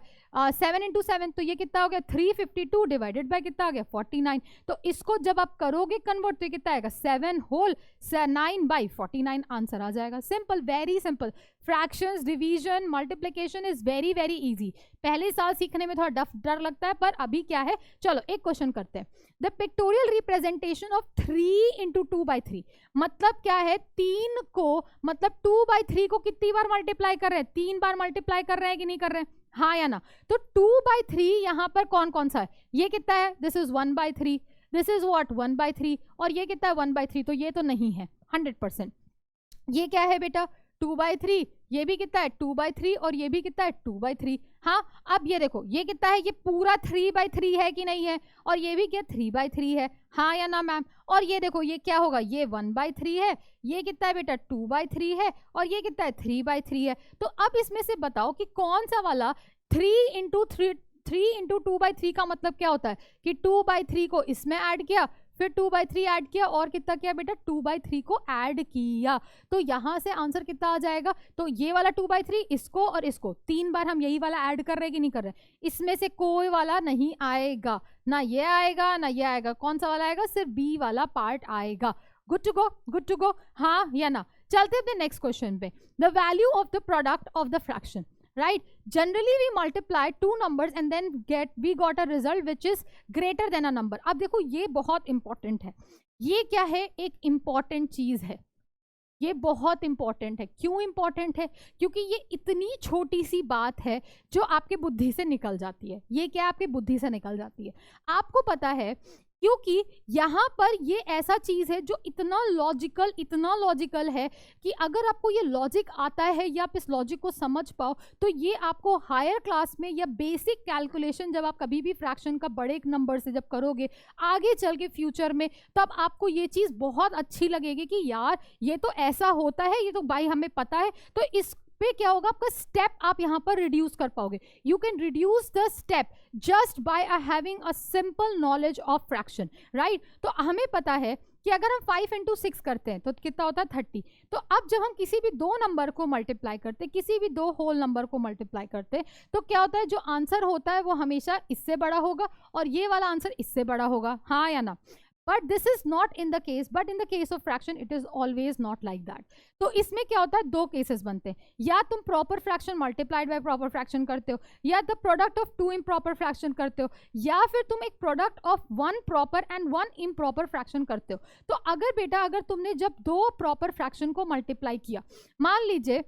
7 इंटू 7, तो ये कितना हो गया 352 डिवाइडेड बाय कितना आ गया 49, तो इसको जब आप करोगे कन्वर्ट तो कितना आएगा 7 होल 9 बाई 49 आंसर आ जाएगा। Simple, very simple. Fractions, division, multiplication is very very easy. पहले साल सीखने में थोड़ा डर लगता है, पर अभी क्या है, चलो एक क्वेश्चन करते हैं। The pictorial representation of 3 into 2/3, मतलब क्या है 3 को, मतलब 2/3 को कितनी बार मल्टीप्लाई कर रहे हैं, 3 बार मल्टीप्लाई कर रहे हैं कि नहीं कर रहे हैं, हाँ या ना। तो 2/3 यहां पर कौन कौन सा है, ये कितना है, this is 1/3, this is what 1/3, और ये कितना है 1/3, तो ये तो नहीं है 100%। ये क्या है बेटा 2/3, ये भी कितना है 2/3, और ये भी कितना है 2/3। हाँ, अब ये देखो ये कितना है, ये पूरा 3/3 है कि नहीं है, और ये भी क्या 3/3 है, हाँ या ना मैम। और ये देखो ये क्या होगा, ये 1/3 है, ये कितना है बेटा 2/3 है, और ये कितना है 3/3 है। तो अब इसमें से बताओ कि कौन सा वाला 3 इंटू 2/3 का मतलब क्या होता है कि 2/3 को इसमें ऐड किया, फिर 2/3 ऐड किया, और कितना किया बेटा 2/3 को ऐड किया, तो यहां से आंसर कितना आ जाएगा। तो ये वाला 2/3, इसको और इसको 3 बार हम यही वाला ऐड कर रहे हैं कि नहीं कर रहे, इसमें से कोई वाला नहीं आएगा, ना ये आएगा ना ये आएगा, कौन सा वाला आएगा, सिर्फ बी वाला पार्ट आएगा। Good to go, good to go, हाँ या ना। चलते अपने नेक्स्ट क्वेश्चन पे। The value of the product of the fraction, right? Generally we multiply two numbers and then we got a result which is greater than a number. अब देखो ये बहुत इंपॉर्टेंट है, ये क्या है, एक इंपॉर्टेंट चीज है, ये बहुत इंपॉर्टेंट है। क्यों इंपॉर्टेंट है, क्योंकि ये इतनी छोटी सी बात है जो आपके बुद्धि से निकल जाती है। ये क्या आपकी बुद्धि से निकल जाती है, आपको पता है, क्योंकि यहाँ पर ये ऐसा चीज है जो इतना लॉजिकल है कि अगर आपको ये लॉजिक आता है या आप इस लॉजिक को समझ पाओ, तो ये आपको हायर क्लास में या बेसिक कैलकुलेशन जब आप कभी भी फ्रैक्शन का बड़े नंबर से जब करोगे आगे चल के फ्यूचर में, तब आपको ये चीज बहुत अच्छी लगेगी कि यार ये तो ऐसा होता है, ये तो भाई हमें पता है। तो इस पे क्या होगा, आपका स्टेप आप यहां पर रिड्यूस कर पाओगे। You can reduce the step just by having a simple knowledge of fraction, right. तो हमें पता है कि अगर हम 5 इंटू 6 करते हैं तो कितना होता है 30। तो अब जब हम किसी भी दो नंबर को मल्टीप्लाई करते हैं, किसी भी दो होल नंबर को मल्टीप्लाई करते हैं, तो क्या होता है, जो आंसर होता है वो हमेशा इससे बड़ा होगा और ये वाला आंसर इससे बड़ा होगा, हाँ या ना। But this is not in the case, but in the case of fraction it is always not like that. तो इसमें क्या होता है, दो केसेस बनते हैं, या तुम proper fraction multiplied by proper fraction करते हो, या the product of 2 improper fraction करते हो, या फिर तुम एक product of 1 proper and 1 improper fraction करते हो। तो अगर बेटा, अगर तुमने जब दो प्रॉपर फ्रैक्शन को मल्टीप्लाई किया, मान लीजिए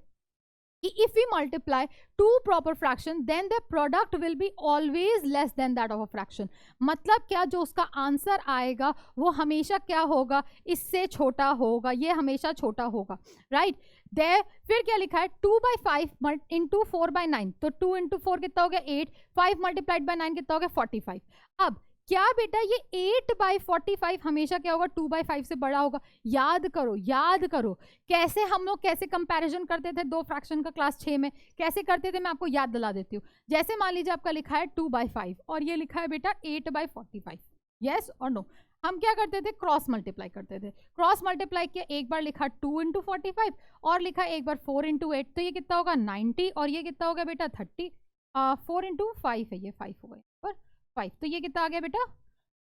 कि if we multiply two proper fraction then the product will be always less than that of a fraction। मतलब क्या, जो उसका आंसर आएगा वो हमेशा क्या होगा, इससे छोटा होगा, ये हमेशा छोटा होगा, राइट। फिर क्या लिखा है 2/5 इंटू 4/9, तो 2 इंटू 4 कितना हो गया 8, 5 मल्टीप्लाइड बाय 9 कितना हो गया 45। अब क्या बेटा, ये 8/45 हमेशा क्या होगा 2/5 से बड़ा होगा। याद करो कैसे हम लोग कैसे कंपैरिजन करते थे दो फ्रैक्शन का क्लास 6 में, कैसे करते थे, मैं आपको याद दिला देती हूँ। जैसे मान लीजिए आपका लिखा है 2/5 और ये लिखा है बेटा 8/45, यस और नो। हम क्या करते थे, क्रॉस मल्टीप्लाई करते थे। क्रॉस मल्टीप्लाई किया, एक बार लिखा 2 इंटू 45 और लिखा एक बार 4 इंटू 8, तो ये कितना होगा 90, और ये कितना होगा बेटा 30। 4 इंटू 5 है, ये 5 हो गया पर 5, तो ये कितना आ गया बेटा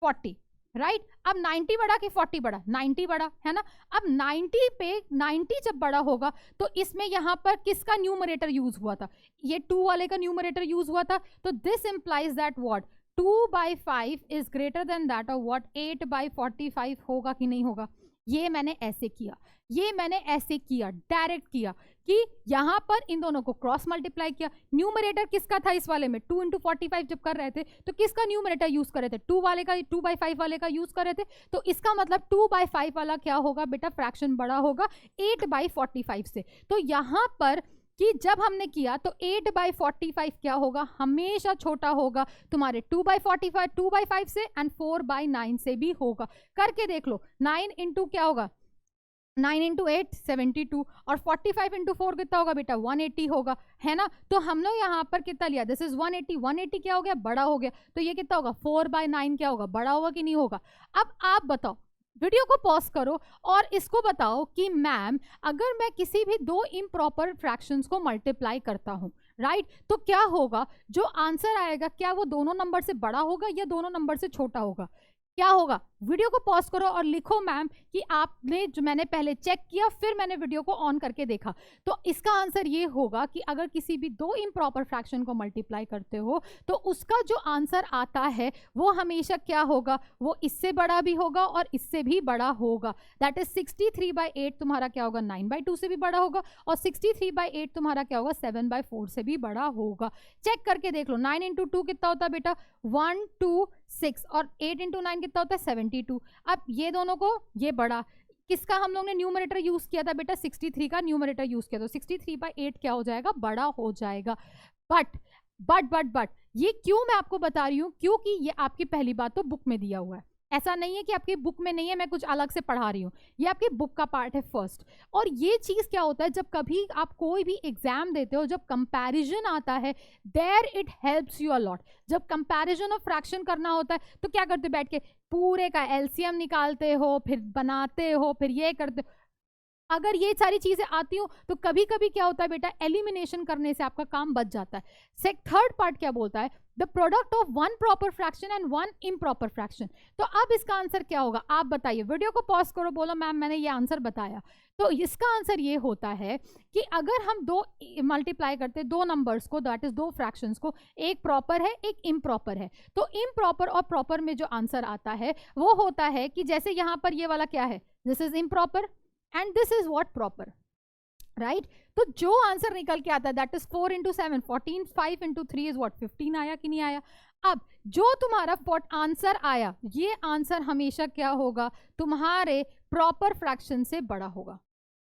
40, राइट। अब 90 बड़ा कि 40 बड़ा, 90 बड़ा है ना। अब 90 पे 90 जब बड़ा होगा तो इसमें यहां पर किसका न्यूमरेटर यूज हुआ था, ये 2 वाले का न्यूमरेटर यूज हुआ था। तो this implies that what 2/5 is greater then that of what 8/45 होगा कि नहीं होगा। ये मैंने ऐसे किया, डायरेक्ट किया कि यहां पर इन दोनों को क्रॉस मल्टीप्लाई किया। न्यूमरेटर किसका था इस वाले में, 2 इंटू 45 जब कर रहे थे तो किसका न्यूमरेटर यूज कर रहे थे, 2 वाले का, 2/5 वाले का यूज कर रहे थे। तो इसका मतलब 2/5 वाला क्या होगा बेटा, फ्रैक्शन बड़ा होगा 8/45 से। तो यहां पर कि जब हमने किया तो 8/45 क्या होगा, हमेशा छोटा होगा तुम्हारे 2/5 से एंड 4/9 से भी होगा। करके देख लो, 9 इंटू क्या होगा 9 इंटू 8 72 और 45 इंटू 4 कितना होगा बेटा 180 होगा, है ना। तो हम लोग यहाँ पर कितना लिया, दिस इज 180, 180 क्या हो गया, बड़ा हो गया। तो ये कितना होगा 4/9 क्या होगा, बड़ा होगा कि नहीं होगा। अब आप बताओ, वीडियो को पॉज करो और इसको बताओ कि मैम अगर मैं किसी भी दो इम्प्रॉपर फ्रैक्शंस को मल्टीप्लाई करता हूँ, राइट, तो क्या होगा, जो आंसर आएगा क्या वो दोनों नंबर से बड़ा होगा या दोनों नंबर से छोटा होगा, क्या होगा। वीडियो को पॉज करो और लिखो मैम कि आपने, जो मैंने पहले चेक किया फिर मैंने वीडियो को ऑन करके देखा, तो इसका आंसर ये होगा कि अगर किसी भी दो इम्प्रॉपर फ्रैक्शन को मल्टीप्लाई करते हो तो उसका जो आंसर आता है वो हमेशा क्या होगा, वो इससे बड़ा भी होगा और इससे भी बड़ा होगा। दैट इज 63/8 तुम्हारा क्या होगा 9/2 से भी बड़ा होगा और 63/8 तुम्हारा क्या होगा 7/4 से भी बड़ा होगा। चेक करके देख लो, 9 इंटू 2 कितना होता है बेटा 126 और 8 इंटू 9 कितना होता है 72। अब ये दोनों को, ये बड़ा, किसका हम लोग ने न्यूमरेटर यूज किया था बेटा 63 का न्यूमरेटर यूज किया, तो 63/8 क्या हो जाएगा, बड़ा हो जाएगा। बट ये क्यों मैं आपको बता रही हूँ, क्योंकि ये आपकी पहली बात तो बुक में दिया हुआ है, ऐसा नहीं है कि आपकी बुक में नहीं है, मैं कुछ अलग से पढ़ा रही हूँ, ये आपकी बुक का पार्ट है फर्स्ट। और ये चीज क्या होता है, जब कभी आप कोई भी एग्जाम देते हो, जब कंपैरिजन आता है, there it helps you a lot. जब कंपैरिजन ऑफ फ्रैक्शन करना होता है तो क्या करते हो, बैठ के पूरे का एलसीएम निकालते हो, फिर बनाते हो, फिर ये करते हो। अगर ये सारी चीजें आती हो तो कभी कभी क्या होता है बेटा, एलिमिनेशन करने से आपका काम बच जाता है। थर्ड पार्ट क्या बोलता है, the product of one proper fraction and one improper fraction. तो अब इसका आंसर क्या होगा, आप बताइए, वीडियो को पॉज करो, बोलो मैम मैंने ये आंसर बताया। तो इसका आंसर ये होता है कि अगर हम दो मल्टीप्लाई करते हैं दो नंबर्स को, दैट इज दो फ्रैक्शंस को, एक प्रॉपर है एक इम्प्रॉपर है, तो इम्प्रॉपर और प्रॉपर में जो आंसर आता है वो होता है कि जैसे यहाँ पर ये वाला क्या है, this is improper and this is what proper, right। तो जो आंसर निकल के आता है that is 4 into 7 14, 5 into 3 is what 15 आया कि नहीं आया। अब जो तुम्हारा आंसर आया, ये आंसर हमेशा क्या होगा, तुम्हारे प्रॉपर फ्रैक्शन से बड़ा होगा,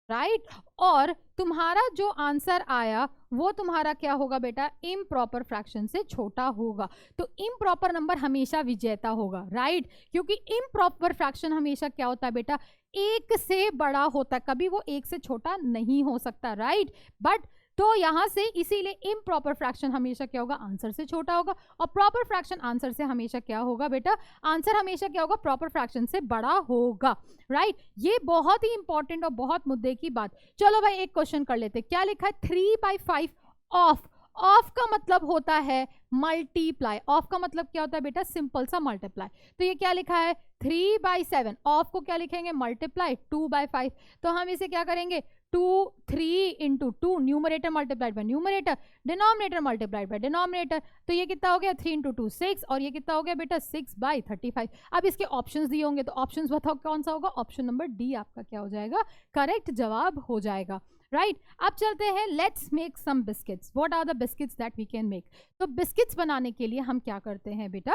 राइट। और तुम्हारा जो आंसर आया वो तुम्हारा क्या होगा बेटा, इम्प्रॉपर फ्रैक्शन से छोटा होगा। तो इम्प्रॉपर नंबर हमेशा विजेता होगा, राइट, क्योंकि इम्प्रॉपर फ्रैक्शन हमेशा क्या होता है बेटा, एक से बड़ा होता है, कभी वो एक से छोटा नहीं हो सकता, राइट। बट तो यहां से इसीलिए इम्प्रॉपर फ्रैक्शन हमेशा क्या होगा, आंसर से छोटा होगा, और प्रॉपर फ्रैक्शन आंसर से हमेशा क्या होगा बेटा, आंसर हमेशा क्या होगा, प्रॉपर फ्रैक्शन से बड़ा होगा, राइट। ये बहुत ही इंपॉर्टेंट और बहुत मुद्दे की बात। चलो भाई एक क्वेश्चन कर लेते, क्या लिखा है 3/5 ऑफ। ऑफ का मतलब होता है मल्टीप्लाई, ऑफ का मतलब क्या होता है बेटा, सिंपल सा मल्टीप्लाई। तो ये क्या लिखा है 3/7, ऑफ को क्या लिखेंगे, मल्टीप्लाई 2/5। तो हम इसे क्या करेंगे, 3 into 2, numerator multiplied by numerator, denominator multiplied by denominator. तो ये कितना हो गया 3 इंटू 2 6, और ये कितना हो गया बेटा 6/35। अब इसके ऑप्शंस दिए होंगे तो ऑप्शंस बताओ कौन सा होगा, ऑप्शन नंबर डी आपका क्या हो जाएगा, करेक्ट जवाब हो जाएगा, राइट। अब चलते हैं, let's make some biscuits. What are the biscuits that we can make. तो बिस्किट्स बनाने के लिए हम क्या करते हैं बेटा,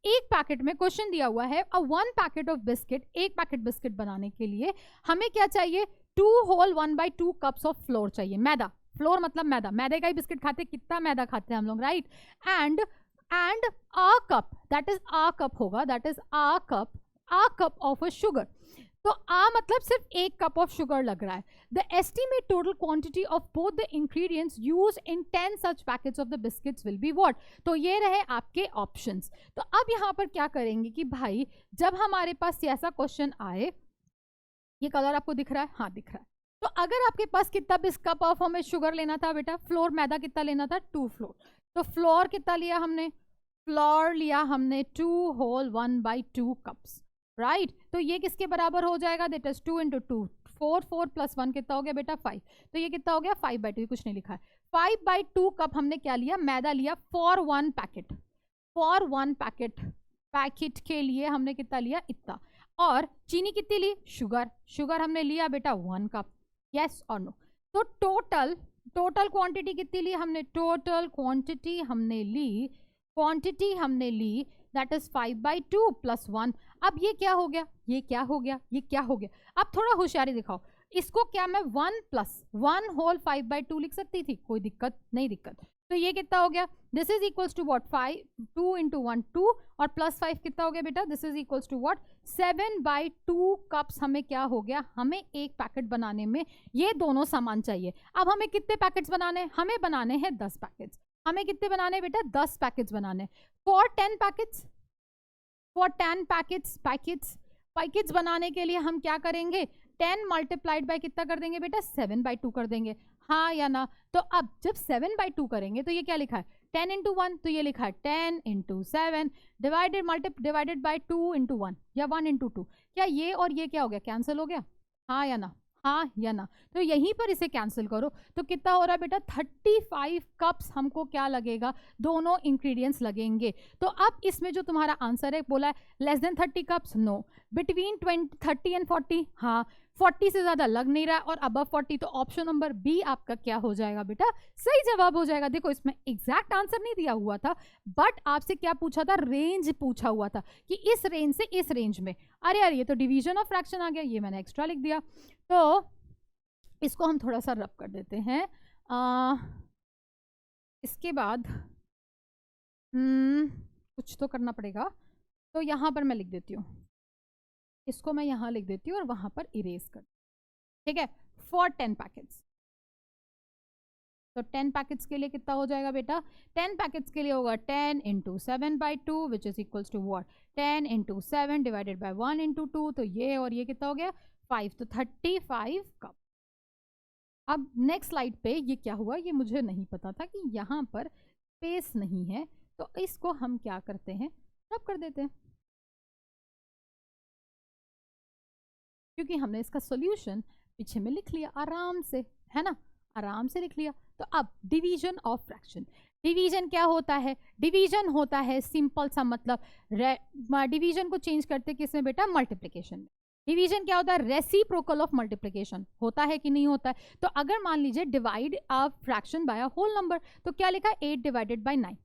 एक पैकेट में क्वेश्चन दिया हुआ है, अ 1 पैकेट ऑफ बिस्किट, एक पैकेट बिस्किट बनाने के लिए हमें क्या चाहिए, 2 होल 1/2 कप्स ऑफ फ्लोर चाहिए, मैदा, फ्लोर मतलब मैदा, मैदे का ही बिस्किट खाते, कितना मैदा खाते हैं हम लोग, right. And a cup, that is a cup होगा, that is a cup of a sugar. तो आ मतलब सिर्फ एक कप ऑफ शुगर लग रहा है। The estimate total quantity of both the ingredients used in 10 such packets of the biscuits will be what. तो ये रहे आपके ऑप्शंस। तो अब यहाँ पर क्या करेंगे कि भाई जब हमारे पास ऐसा क्वेश्चन आए, ये कलर आपको दिख रहा है, हाँ दिख रहा है। तो अगर आपके पास कितना कप ऑफ हमें शुगर लेना था बेटा, फ्लोर मैदा कितना लेना था 2 फ्लोर। तो फ्लोर कितना लिया हमने, फ्लोर लिया हमने 2 होल 1/2 कप्स, राइट। तो ये किसके बराबर हो जाएगा, दैट इज 2 इंटू 2 4, 4 प्लस 1 कितना हो गया बेटा 5। तो ये कितना हो गया 5/2, कुछ नहीं लिखा है। 5/2 कप हमने क्या लिया, मैदा लिया फॉर 1 पैकेट, फॉर 1 पैकेट के लिए हमने कितना लिया, इतना। और चीनी कितनी ली, शुगर हमने लिया बेटा 1 कप, यस और नो। तो टोटल क्वांटिटी कितनी ली हमने, टोटल क्वांटिटी हमने ली दैट इज 5/2 प्लस 1। अब ये क्या हो गया, ये क्या हो गया, ये क्या हो गया। अब थोड़ा होशियारी दिखाओ, इसको क्या मैं 1 प्लस 1 होल 5/2 लिख सकती थी, कोई दिक्कत नहीं, दिक्कत तो ये कितना हो गया, this is equals to what 5, 2 into 1 2 और प्लस 5 कितना हो गया बेटा, this is equals to what 7/2 cups. हमें क्या हो गया, हमें एक पैकेट बनाने में ये दोनों सामान चाहिए। अब हमें कितने पैकेट्स बनाने हैं, हमें बनाने हैं 10 पैकेट्स। हमें कितने बनाने हैं बेटा, 10 पैकेट्स बनाने। फॉर 10 पैकेट्स, फॉर 10 पैकेट्स बनाने के लिए हम क्या करेंगे, 10 मल्टीप्लाइड बाय कितना कर देंगे बेटा, 7/2 कर देंगे, हाँ या ना। तो अब जब 7/2 करेंगे तो ये क्या लिखा है, 10 इंटू 1, तो ये लिखा है 10 इंटू 7 डिवाइडेड बाय 2 इंटू 1 या 1 इंटू 2। क्या ये और ये क्या हो गया, कैंसिल हो गया, हाँ या ना, हाँ या ना। तो यहीं पर इसे कैंसिल करो तो कितना हो रहा है बेटा, 35 कप्स हमको क्या लगेगा, दोनों इंग्रेडिएंट्स लगेंगे। तो अब इसमें जो तुम्हारा आंसर है बोला है less than 30 cups, no, between 30 and 40, हाँ 40 से ज्यादा लग नहीं रहा है, और अबव 40, तो ऑप्शन नंबर बी आपका क्या हो जाएगा बेटा, सही जवाब हो जाएगा। देखो इसमें एग्जैक्ट आंसर नहीं दिया हुआ था, बट आपसे क्या पूछा था, रेंज पूछा हुआ था कि इस रेंज से इस रेंज में। अरे यार ये तो डिवीजन ऑफ फ्रैक्शन आ गया, ये मैंने एक्स्ट्रा लिख दिया। तो इसको हम थोड़ा सा रब कर देते हैं। इसके बाद कुछ तो करना पड़ेगा, तो यहाँ पर मैं लिख देती हूँ, इसको मैं यहाँ लिख देती हूँ और वहां पर इरेज कर, ठीक है। फॉर 10 पैकेट्स, तो 10 पैकेट्स के लिए कितना हो जाएगा बेटा, 10 पैकेट्स के लिए होगा 10 into 7/2 which is equals to what, 10 into 7 divided by 1 into 2, तो ये और ये कितना हो गया 5, तो 35 कप। अब नेक्स्ट स्लाइड पे ये क्या हुआ, ये मुझे नहीं पता था कि यहाँ पर स्पेस नहीं है, तो इसको हम क्या करते हैं, रब कर देते हैं, क्योंकि हमने इसका सॉल्यूशन पीछे में लिख लिया आराम से, है ना, आराम से लिख लिया। तो अब डिवीजन ऑफ फ्रैक्शन, डिवीजन क्या होता है, डिवीजन होता है सिंपल सा, मतलब डिवीजन को चेंज करते किसमें बेटा, मल्टीप्लिकेशन में। डिवीजन क्या होता है, रेसिप्रोकल ऑफ मल्टीप्लिकेशन होता है कि नहीं होता है। तो अगर मान लीजिए divide a fraction by a whole number, तो क्या लिखा है 8 डिवाइडेड बाय 9,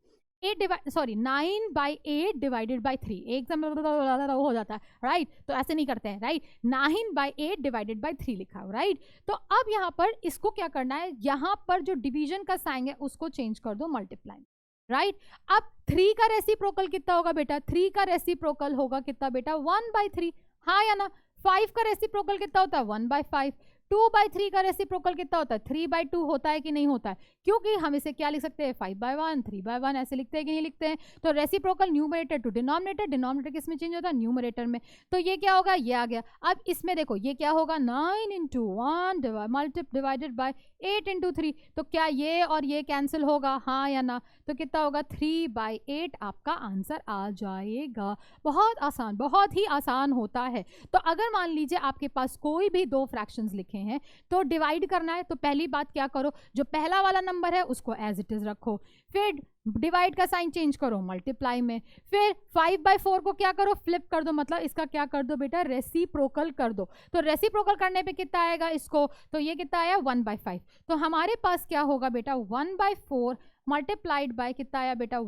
9/8 डिवाइडेड बाय 3, एक हो जाता है, राइट, तो ऐसे नहीं करते हैं, राइट, 9/8 डिवाइडेड बाय 3 लिखा है, राइट। तो अब यहाँ पर इसको क्या करना है, यहाँ पर जो डिवीजन का साइन है उसको चेंज कर दो मल्टीप्लाई, राइट। अब 3 का रेसिप्रोकल कितना होगा बेटा, 3 का रेसिप्रोकल होगा कितना बेटा, 1/3, हाँ या ना। 5 का रेसिप्रोकल कितना होता है, 1/5। 2/3 का रेसिप्रोकल कितना होता है, 3/2 होता है कि नहीं होता है, क्योंकि हम इसे क्या लिख सकते हैं, 5/1, 3/1 ऐसे लिखते हैं कि नहीं लिखते हैं। तो reciprocal numerator to denominator, denominator किस में चेंज होता है, न्यूमरेटर में। तो ये क्या होगा, ये आ गया। अब इसमें देखो ये क्या होगा, 9 इंटू 1 डिवाइडेड बाय 8 इंटू 3, तो क्या ये और ये कैंसिल होगा, हाँ या ना। तो कितना होगा, 3/8 आपका आंसर आ जाएगा। बहुत आसान, बहुत ही आसान होता है। तो अगर मान लीजिए आपके पास कोई भी दो फ्रैक्शंस लिखे हैं तो डिवाइड करना है, तो पहली बात क्या करो, जो पहला वाला नंबर है उसको एज इट इज रखो, फिर डिवाइड का साइन चेंज करो मल्टीप्लाई में, फिर 5/4 को क्या करो, फ्लिप कर दो, मतलब इसका क्या कर दो बेटा, रेसिप्रोकल कर दो। तो रेसिप्रोकल करने पे कितना आएगा इसको, तो ये कितना आया 1/5। तो हमारे पास क्या होगा बेटा, 1/4 मल्टीप्लाइड बाय कितना आया बेटा,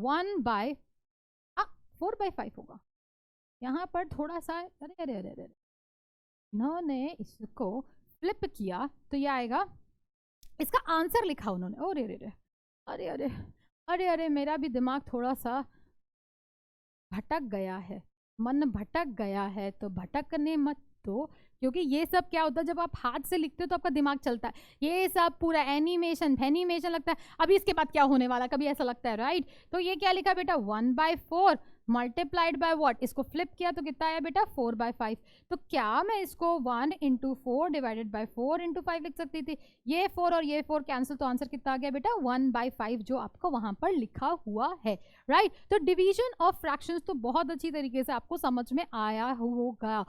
4/5 होगा। यहाँ पर थोड़ा सा अरे अरे अरे अरे उन्होंने इसको फ्लिप किया तो ये आएगा, इसका आंसर लिखा उन्होंने, अरे अरे अरे अरे अरे अरे मेरा भी दिमाग थोड़ा सा भटक गया है, मन भटक गया है, तो भटकने मत दो, क्योंकि ये सब क्या होता है जब आप हाथ से लिखते हो तो आपका दिमाग चलता है, ये सब पूरा एनिमेशन लगता है, अभी इसके बाद क्या होने वाला, कभी ऐसा लगता है, राइट। तो ये क्या लिखा बेटा, 1/4 मल्टीप्लाइड बाय व्हाट, इसको फ्लिप किया तो कितना आया बेटा, 4/5। तो क्या मैं इसको 1 इंटू 4 डिवाइडेड बाय 4 इंटू 5 लिख सकती थी, ये 4 और ये 4 कैंसिल, तो आंसर कितना आ गया बेटा, 1/5 जो आपको वहां पर लिखा हुआ है, राइट। तो डिवीजन ऑफ फ्रैक्शंस तो बहुत अच्छी तरीके से आपको समझ में आया होगा।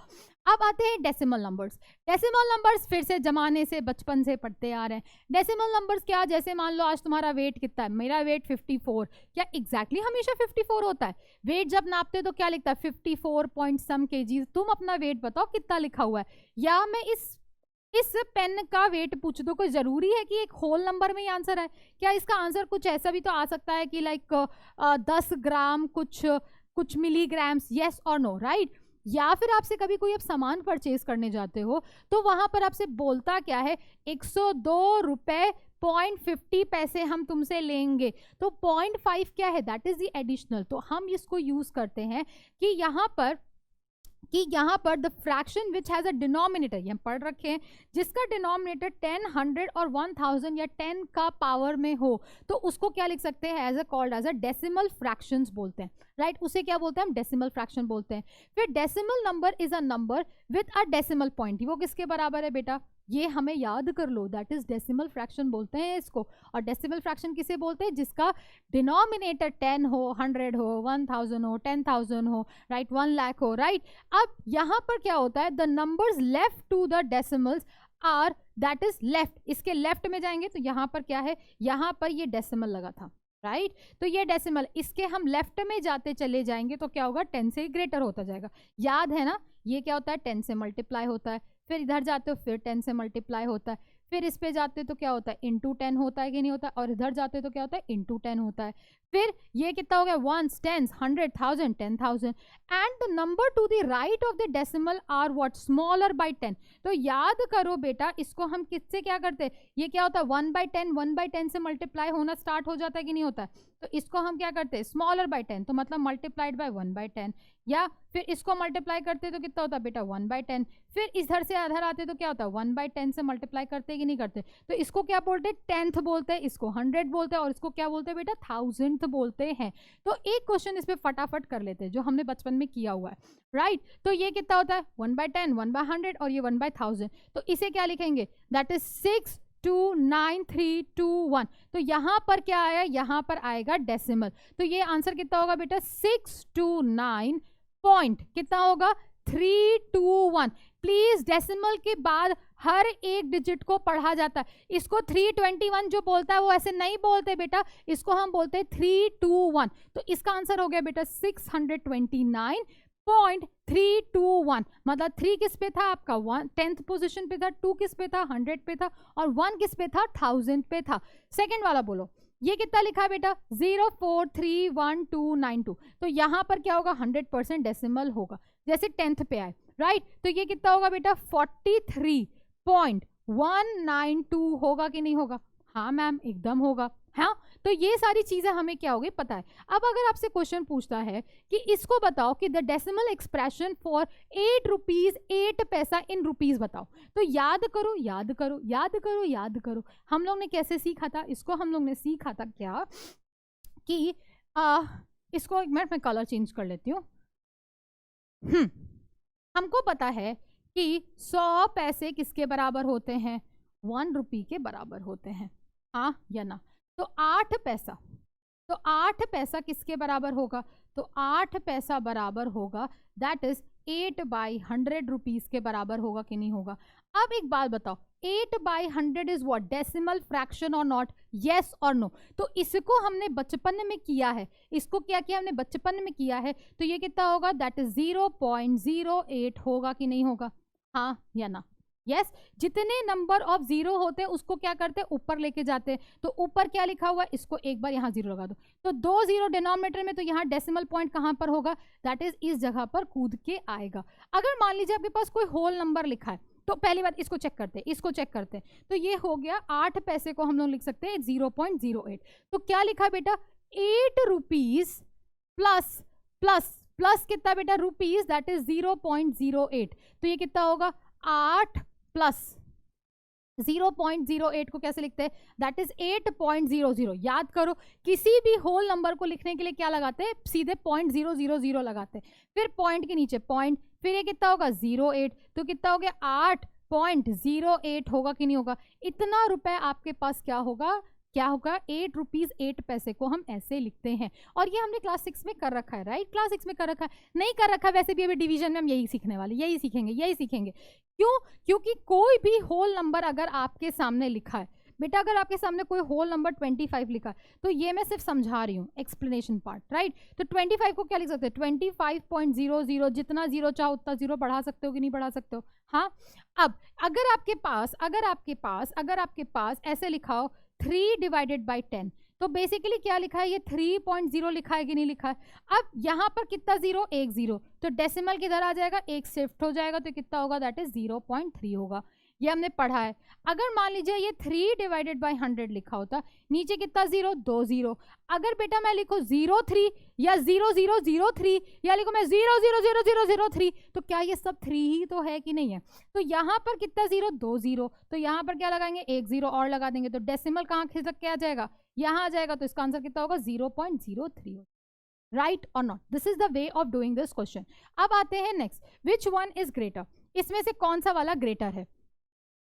अब आते हैं डेसिमल नंबर्स। डेसिमल नंबर्स फिर से जमाने से बचपन से पढ़ते आ रहे हैं। डेसिमल नंबर्स क्या, जैसे मान लो आज तुम्हारा वेट कितना है, मेरा वेट 54, क्या एग्जैक्टली हमेशा 54 होता है? वेट जब नापते तो क्या लिखता है, 54 पॉइंट सम केजीज। तुम अपना वेट बताओ कितना लिखा हुआ है, या मैं इस पेन का वेट पूछ दो, कोई जरूरी है कि एक होल नंबर में ही आंसर है? क्या इसका आंसर कुछ ऐसा भी तो आ सकता है कि लाइक 10 ग्राम कुछ मिलीग्राम्स, यस और नो, राइट। या फिर आपसे कभी कोई आप सामान परचेज करने जाते हो तो वहां पर आपसे बोलता क्या है, 102 रुपए 0.50 पैसे हम तुमसे लेंगे। तो 0.5 क्या है, दैट इज द एडिशनल। तो हम इसको यूज करते हैं कि यहाँ पर the fraction which has a denominator, ये हम पढ़ रखे हैं, जिसका डिनोमिनेटर 10, 100 और 1000 या 10 का पावर में हो, तो उसको क्या लिख सकते हैं, as a called as a decimal fractions बोलते हैं, राइट। उसे क्या बोलते हैं हम, डेसिमल फ्रैक्शन बोलते हैं। फिर decimal number is a number with a decimal point, वो किसके बराबर है बेटा, ये हमें याद कर लो, दैट इज डेसिमल फ्रैक्शन बोलते हैं इसको। और डेसिमल फ्रैक्शन किसे बोलते हैं, जिसका डिनोमिनेटर 10 हो, 100 हो, 1000 हो, 10,000 हो, राइट, 1 लाख हो, राइट। अब यहां पर क्या होता है, the numbers left to the decimals are, that is left, इसके लेफ्ट में जाएंगे तो यहां पर क्या है, यहां पर ये डेसिमल लगा था, राइट। तो ये डेसिमल, इसके हम लेफ्ट में जाते चले जाएंगे तो क्या होगा, 10 से ग्रेटर होता जाएगा। याद है ना, ये क्या होता है, 10 से मल्टीप्लाई होता है, फिर इधर जाते हो फिर 10 से मल्टीप्लाई होता है, फिर इस पे जाते तो क्या होता है, इंटू 10 होता है कि नहीं होता, और इधर जाते तो क्या होता है, इंटू 10 होता है। फिर ये कितना हो गया, 1s, 10s, 100, 1000, 10,000, and the number to the right of the decimal are what, smaller by 10। तो याद करो बेटा, इसको हम किससे क्या करते हैं, ये क्या होता है, 1/10, 1/10 से मल्टीप्लाई होना स्टार्ट हो जाता है कि नहीं होता है, तो इसको हम क्या करते हैं, स्मॉलर बाय 10, तो मतलब मल्टीप्लाइड बाय 1/10, या फिर इसको मल्टीप्लाई करते तो कितना होता है बेटा, 1/10, फिर इधर से इधर आते तो क्या होता है, 1/10 से मल्टीप्लाई करते कि नहीं करते, तो इसको क्या बोलते हैं, 10th बोलते हैं, इसको 100 बोलते हैं, और इसको क्या बोलते हैं बेटा, 1000th बोलते हैं। तो एक क्वेश्चन इस पे फटाफट कर लेते हैं जो हमने बचपन में किया हुआ है, राइट। तो ये कितना होता है, 1/10, 1/100 और ये 1/1000, तो इसे क्या लिखेंगे, दैट इज 6 2 9 3 2 1। तो यहां पर क्या आया, यहां पर आएगा डेसिमल, तो ये आंसर कितना होगा बेटा, 629 पॉइंट कितना होगा, 321। प्लीज डेसिमल के बाद हर एक डिजिट को पढ़ा जाता है, इसको 321 जो बोलता है वो ऐसे नहीं बोलते बेटा, इसको हम बोलते हैं 321। तो इसका आंसर हो गया बेटा 629.321, मतलब 3 किस पे था आपका, 10th पोजीशन पे था, 2 किस पे था, 100 पे था, और 1 किस पे था, 1000 पे था। सेकंड वाला बोलो, ये कितना लिखा है बेटा, 0431292, तो यहां पर क्या होगा, 100% डेसिमल होगा, जैसे 10th पे आए, राइट। तो ये कितना होगा बेटा, 43.192 होगा कि नहीं होगा, हाँ मैम एकदम होगा, हाँ। तो ये सारी चीजें हमें क्या होगी पता है। अब अगर आपसे क्वेश्चन पूछता है कि इसको बताओ कि the decimal expression for 8 rupees 8 पैसा इन रुपीज बताओ, तो याद करो याद करो याद करो याद करो, हम लोग ने कैसे सीखा था इसको, हम लोग ने सीखा था क्या कि इसको एक मिनट में कलर चेंज कर लेती हूँ। हमको पता है कि 100 पैसे किसके बराबर होते हैं, 1 रुपी के बराबर होते हैं, हाँ या ना। तो 8 पैसा किसके बराबर होगा, तो 8 पैसा बराबर होगा, दैट इज 8/100 रुपीज के बराबर होगा कि नहीं होगा। अब एक बात बताओ, 8/100 इज व्हाट, डेसिमल फ्रैक्शन और नॉट, यस और नो। तो इसको हमने बचपन में किया है, इसको क्या किया हमने बचपन में किया है, तो ये कितना होगा, दैट इज 0.08 होगा कि नहीं होगा, हाँ या ना, यस। जितने नंबर ऑफ जीरो होते हैं उसको क्या करते हैं, ऊपर लेके जाते हैं, तो ऊपर क्या लिखा हुआ है, इसको एक बार यहाँ 0 लगा दो, तो 2 0 डिनोमिनेटर में, तो यहाँ डेसिमल पॉइंट कहाँ पर होगा, दैट इज इस जगह पर कूद के आएगा। अगर मान लीजिए आपके पास कोई होल नंबर लिखा है, तो पहली बात इसको चेक करते हैं, इसको चेक करते हैं, तो ये हो गया 8 पैसे को हम लोग लिख सकते हैं 0.08, तो क्या लिखा है बेटा, 8 रुपीज प्लस प्लस प्लस कितना बेटा, रुपीज, दैट इज 0.08, तो ये कितना होगा, 8 प्लस 0.08 को कैसे लिखते हैं, दैट इज 8.00। याद करो, किसी भी होल नंबर को लिखने के लिए क्या लगाते हैं, सीधे 0.000 लगाते हैं, फिर पॉइंट के नीचे पॉइंट, फिर ये कितना होगा 08, तो कितना हो गया 8.08 होगा कि नहीं होगा। इतना रुपए आपके पास क्या होगा, 8 रुपीज 8 पैसे को हम ऐसे लिखते हैं, और ये हमने क्लास 6 में कर रखा है, राइट, क्लास 6 में कर रखा है, नहीं कर रखा वैसे भी अभी डिवीजन में हम यही सीखने वाले, यही सीखेंगे। क्यों, क्योंकि कोई भी होल नंबर अगर आपके सामने लिखा है बेटा, अगर आपके सामने कोई होल नंबर 25 लिखा है, तो ये मैं सिर्फ समझा रही हूँ, एक्सप्लेनेशन पार्ट, राइट। तो 25 को क्या लिख सकते हैं, 25.00, जितना जीरो चाहो उतना जीरो बढ़ा सकते हो कि नहीं बढ़ा सकते हो, हाँ। अब अगर आपके पास ऐसे लिखा हो 3/10, तो बेसिकली क्या लिखा है, ये 3.0 लिखा है कि नहीं लिखा है। अब यहाँ पर कितना जीरो, 1 0, तो डेसिमल किधर आ जाएगा, 1 शिफ्ट हो जाएगा, तो कितना होगा, दैट इज 0.3 होगा। ये हमने पढ़ा है। अगर मान लीजिए ये 3 डिवाइडेड बाई 100 लिखा होता, नीचे कितना 0, 2 0। अगर बेटा मैं लिखूँ 0 3 या 0 0 0 3 या लिखूँ मैं 0 0 0 0 0 3, तो क्या ये सब 3 ही तो है कि नहीं है? तो यहाँ पर कितना 0, 2 0, तो यहाँ पर क्या लगाएंगे, 1 0 और लगा देंगे, तो डेसिमल कहाँ खिसक के आ जाएगा, यहाँ आ जाएगा। तो इसका आंसर कितना होगा, 0.03। राइट और not? This is the way of doing this question. अब आते हैं next, which one is greater, इसमें से कौन सा वाला ग्रेटर है,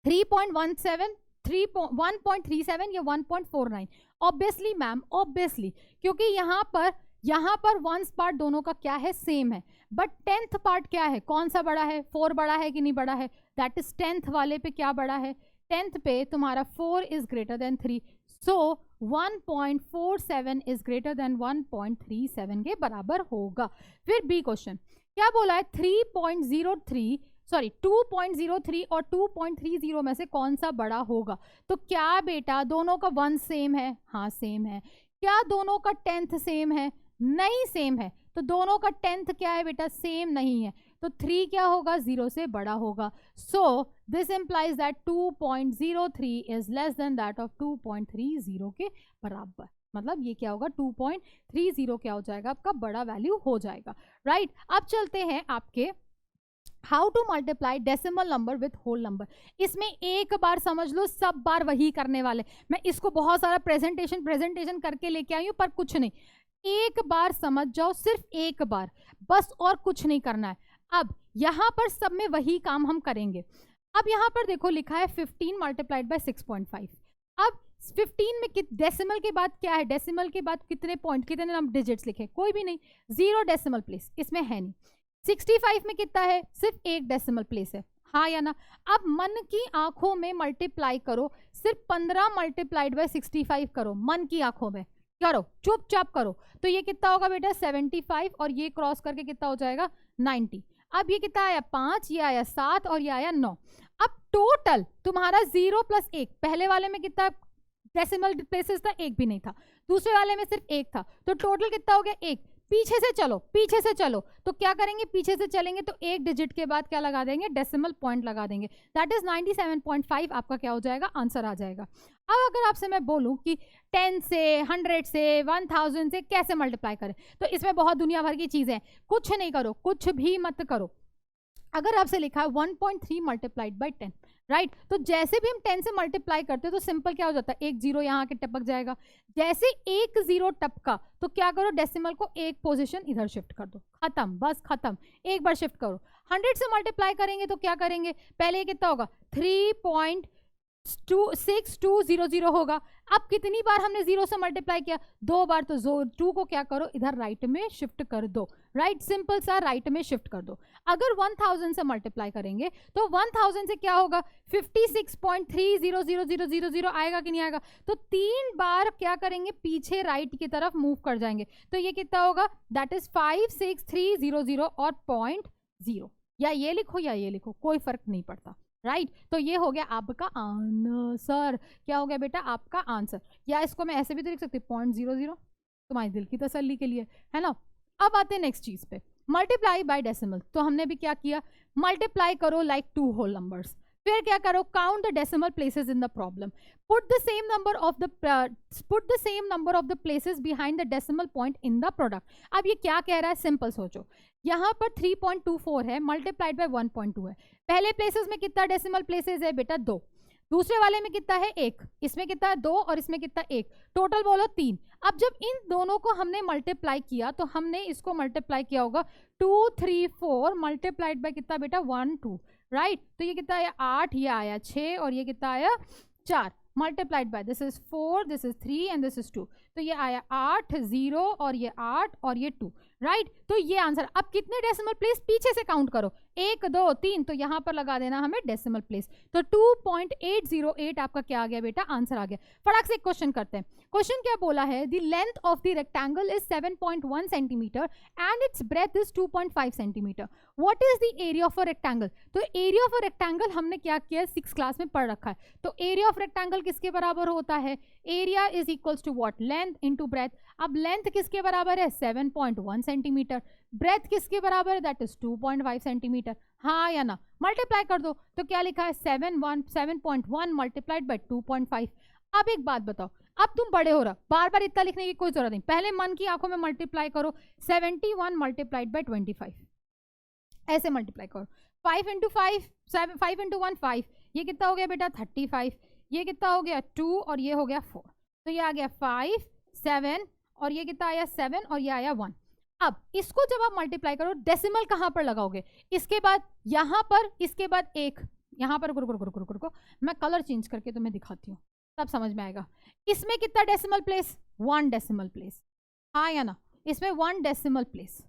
3.17, 1.37 या 1.49? ऑब्वियसली मैम, ऑब्वियसली, क्योंकि यहाँ पर वंस पार्ट दोनों का क्या है, सेम है, बट 10th पार्ट क्या है, कौन सा बड़ा है, 4 बड़ा है कि नहीं बड़ा है, दैट इज 10th वाले पे क्या बड़ा है, 10th पे तुम्हारा 4 is greater then 3, so 1.47 is greater then 1.37 के बराबर होगा। फिर बी क्वेश्चन क्या बोला है, 2.03 और 2.30 में से कौन सा बड़ा होगा? तो क्या बेटा दोनों का 1 सेम है? हाँ सेम है। क्या दोनों का 10th सेम है? नहीं सेम है। तो दोनों का 10th क्या है बेटा, सेम नहीं है, तो 3 क्या होगा, 0 से बड़ा होगा। So this implies that 2.03 is less than that of 2.30 के बराबर। मतलब ये क्या होगा, 2.30 क्या हो जाएगा, आपका बड़ा वैल्यू हो जाएगा। राइट, अब चलते हैं आपके how to multiply decimal number with whole number. इसमें एक बार समझ लो, सब बार वही करने वाले। मैं इसको बहुत सारा प्रेजेंटेशन करके लेके आई हूँ, पर कुछ नहीं, एक बार समझ जाओ, सिर्फ एक बार बस, और कुछ नहीं करना है। अब यहाँ पर सब में वही काम हम करेंगे। अब यहाँ पर देखो लिखा है 15 मल्टीप्लाइड बाय 6.5। अब 15 में डेसिमल के बाद क्या है, डेसिमल के बाद कितने पॉइंट, कितने हम डिजिट्स लिखे, कोई भी नहीं, 0 डेसिमल प्लेस इसमें है नहीं। 65 में कितना है, सिर्फ 1 डेसिमल प्लेस है, हाँ या ना? अब मन की आंखों में मल्टीप्लाई करो, सिर्फ 15 मल्टीप्लाइड बाय 65 करो, मन की आंखों में करो, चुपचाप करो। तो ये कितना होगा बेटा, 75, और ये क्रॉस करके कितना हो जाएगा, 90। अब ये कितना आया, 5, ये आया 7 और ये आया 9। अब टोटल तुम्हारा 0 + 1, पहले वाले में कितना डेसिमल प्लेसेस था, 1 भी नहीं था, दूसरे वाले में सिर्फ 1 था, तो टोटल कितना हो गया, 1। पीछे से चलो, तो क्या करेंगे, पीछे से चलेंगे तो 1 डिजिट के बाद क्या लगा देंगे, डेसिमल पॉइंट लगा देंगे, दैट इज 97.5 आपका क्या हो जाएगा, आंसर आ जाएगा। अब अगर आपसे मैं बोलूं कि 10 से 100 से 1000 से कैसे मल्टीप्लाई करें, तो इसमें बहुत दुनिया भर की चीजें हैं, कुछ नहीं करो, कुछ भी मत करो। अगर आपसे लिखा है 1.3 मल्टीप्लाइड बाई 10, राइट, तो जैसे भी हम 10 से मल्टीप्लाई करते हैं तो सिंपल क्या हो जाता है, 1 0 यहाँ के टपक जाएगा। जैसे 1 0 टपका तो क्या करो, डेसिमल को 1 पोजीशन इधर शिफ्ट कर दो, खत्म, बस खत्म, एक बार शिफ्ट करो। 100 से मल्टीप्लाई करेंगे तो क्या करेंगे, पहले कितना होगा, 3.6200 होगा। अब कितनी बार हमने 0 से मल्टीप्लाई किया, 2 बार, तो 2 को क्या करो, इधर राइट में शिफ्ट कर दो, राइट, सिंपल सा राइट में शिफ्ट कर दो। अगर 1000 से मल्टीप्लाई करेंगे तो 1000 से क्या होगा, 56.300000 आएगा कि नहीं आएगा, तो 3 बार क्या करेंगे, पीछे राइट की तरफ मूव कर जाएंगे, तो ये कितना होगा, दैट इज 56300 और 0.0, या ये लिखो या ये लिखो, कोई फर्क नहीं पड़ता, राइट। तो ये हो गया आपका आंसर। क्या हो गया बेटा, आपका आंसर। या इसको मैं ऐसे भी तो लिख सकती हूँ, 0.00, तुम्हारे दिल की तसल्ली के लिए, है ना। अब आते हैं नेक्स्ट चीज पे, मल्टीप्लाई बाय डेसिमल। तो हमने भी क्या किया, मल्टीप्लाई करो लाइक 2 होल नंबर्स, फिर क्या करो, count the decimal places in the problem, put the same number of the places behind the decimal point in the product. अब ये क्या कह रहा है, सिंपल सोचो, यहाँ पर 3.24 है मल्टीप्लाइड बाय 1.2 है, पहले प्लेसेस में कितना डेसिमल प्लेसेस है बेटा, 2, दूसरे वाले में कितना है, 1, इसमें कितना है 2 और इसमें कितना 1, टोटल बोलो 3। अब जब इन दोनों को हमने मल्टीप्लाई किया तो हमने इसको मल्टीप्लाई किया होगा 2 3 4 मल्टीप्लाइड बाय कितना बेटा, 1 2, राइट। तो ये कितना आया, 8, ये आया 6 और ये कितना आया, 4, multiplied by this is 4, this is 3 and this is 2, तो ये आया 8 0 और ये 8 और ये 2, राइट। तो ये आंसर। अब कितने डेसिमल प्लेस पीछे से काउंट करो, 1 2 3, तो यहां पर लगा देना हमें डेसिमल प्लेस, तो 2.808 आपका क्या आ गया बेटा, आंसर आ गया। फटाक से एक क्वेश्चन करते हैं। क्वेश्चन क्या बोला है, the length of the rectangle is 7.1 centimetre and it's breath is 2.5 centimetre, what is the area of a rectangle. तो एरिया ऑफ अ रेक्टेंगल हमने क्या किया, 6th क्लास में पढ़ रखा है। तो एरिया ऑफ रेक्टेंगल किसके बराबर होता है, area is equals to what, length into breadth. अब लेंथ किसके बराबर है, 7.1 सेंटीमीटर, ब्रेथ किसके बराबर है, दैट इज 2.5 सेंटीमीटर, हाँ या ना। मल्टीप्लाई कर दो तो क्या लिखा है, 7.1 मल्टीप्लाइड बाय 2.5। अब एक बात बताओ, अब तुम बड़े हो रहा, बार बार इतना लिखने की कोई जरूरत नहीं, पहले मन की आंखों में मल्टीप्लाई करो, 71 मल्टीप्लाइड बाय 25, ऐसे मल्टीप्लाई करो। 5 इंटू 5, 5 इंटू 1 5, ये कितना हो गया बेटा 35, ये कितना हो गया 2 और ये हो गया 4, तो ये आ गया 5 7 और ये कितना आया 7 और ये आया 1। अब इसको जब आप मल्टीप्लाई करो, डेसिमल कहाँ पर लगाओगे, इसके बाद यहाँ पर, इसके बाद एक यहाँ पर, रुको मैं कलर चेंज करके तुम्हें दिखाती हूँ तब समझ में आएगा। इसमें कितना डेसिमल प्लेस, 1 डेसिमल प्लेस, हाँ या ना, इसमें 1 डेसिमल प्लेस,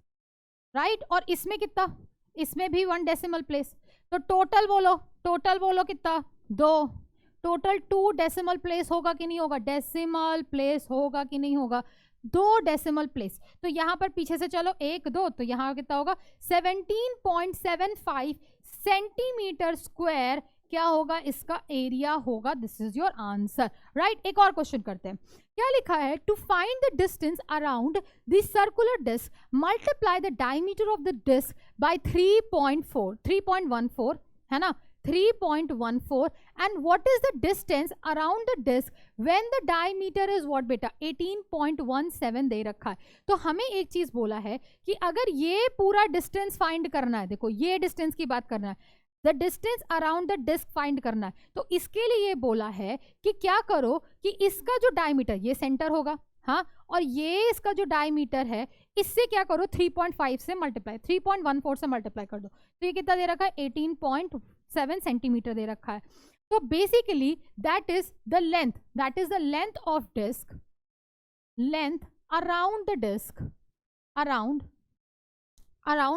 राइट। और इसमें कितना, इसमें भी 1 डेसिमल प्लेस, तो टोटल बोलो कितना 2, टोटल 2 डेसिमल प्लेस होगा कि नहीं होगा, डेसिमल प्लेस होगा कि नहीं होगा, 2 डेसिमल प्लेस। तो यहाँ पर पीछे से चलो 1 2, तो यहाँ कितना होगा 17.75 सेंटीमीटर स्क्वायर क्या होगा, इसका एरिया होगा। This is your answer, right. एक और क्वेश्चन करते हैं, क्या लिखा है, to find the distance around the circular disc multiply the diameter of the disc by 3.14 है ना, 3.14 and what is the distance around the disc when the diameter is what बेटा 18.17 दे रखा है। तो हमें एक चीज बोला है कि अगर ये पूरा डिस्टेंस फाइंड करना है, देखो ये डिस्टेंस की बात करना है, the distance around the disc find करना है, तो इसके लिए ये बोला है कि क्या करो कि इसका जो डायमीटर, ये सेंटर होगा, हाँ, और ये इसका जो डायमीटर है इससे क्या करो 3.5 से मल्टीप्लाई, 3.14 से मल्टीप्लाई कर दो, तो ये कितना दे रखा है 18.7 सेंटीमीटर दे रखा है। तो basically that is the length of disc, length around the disc, around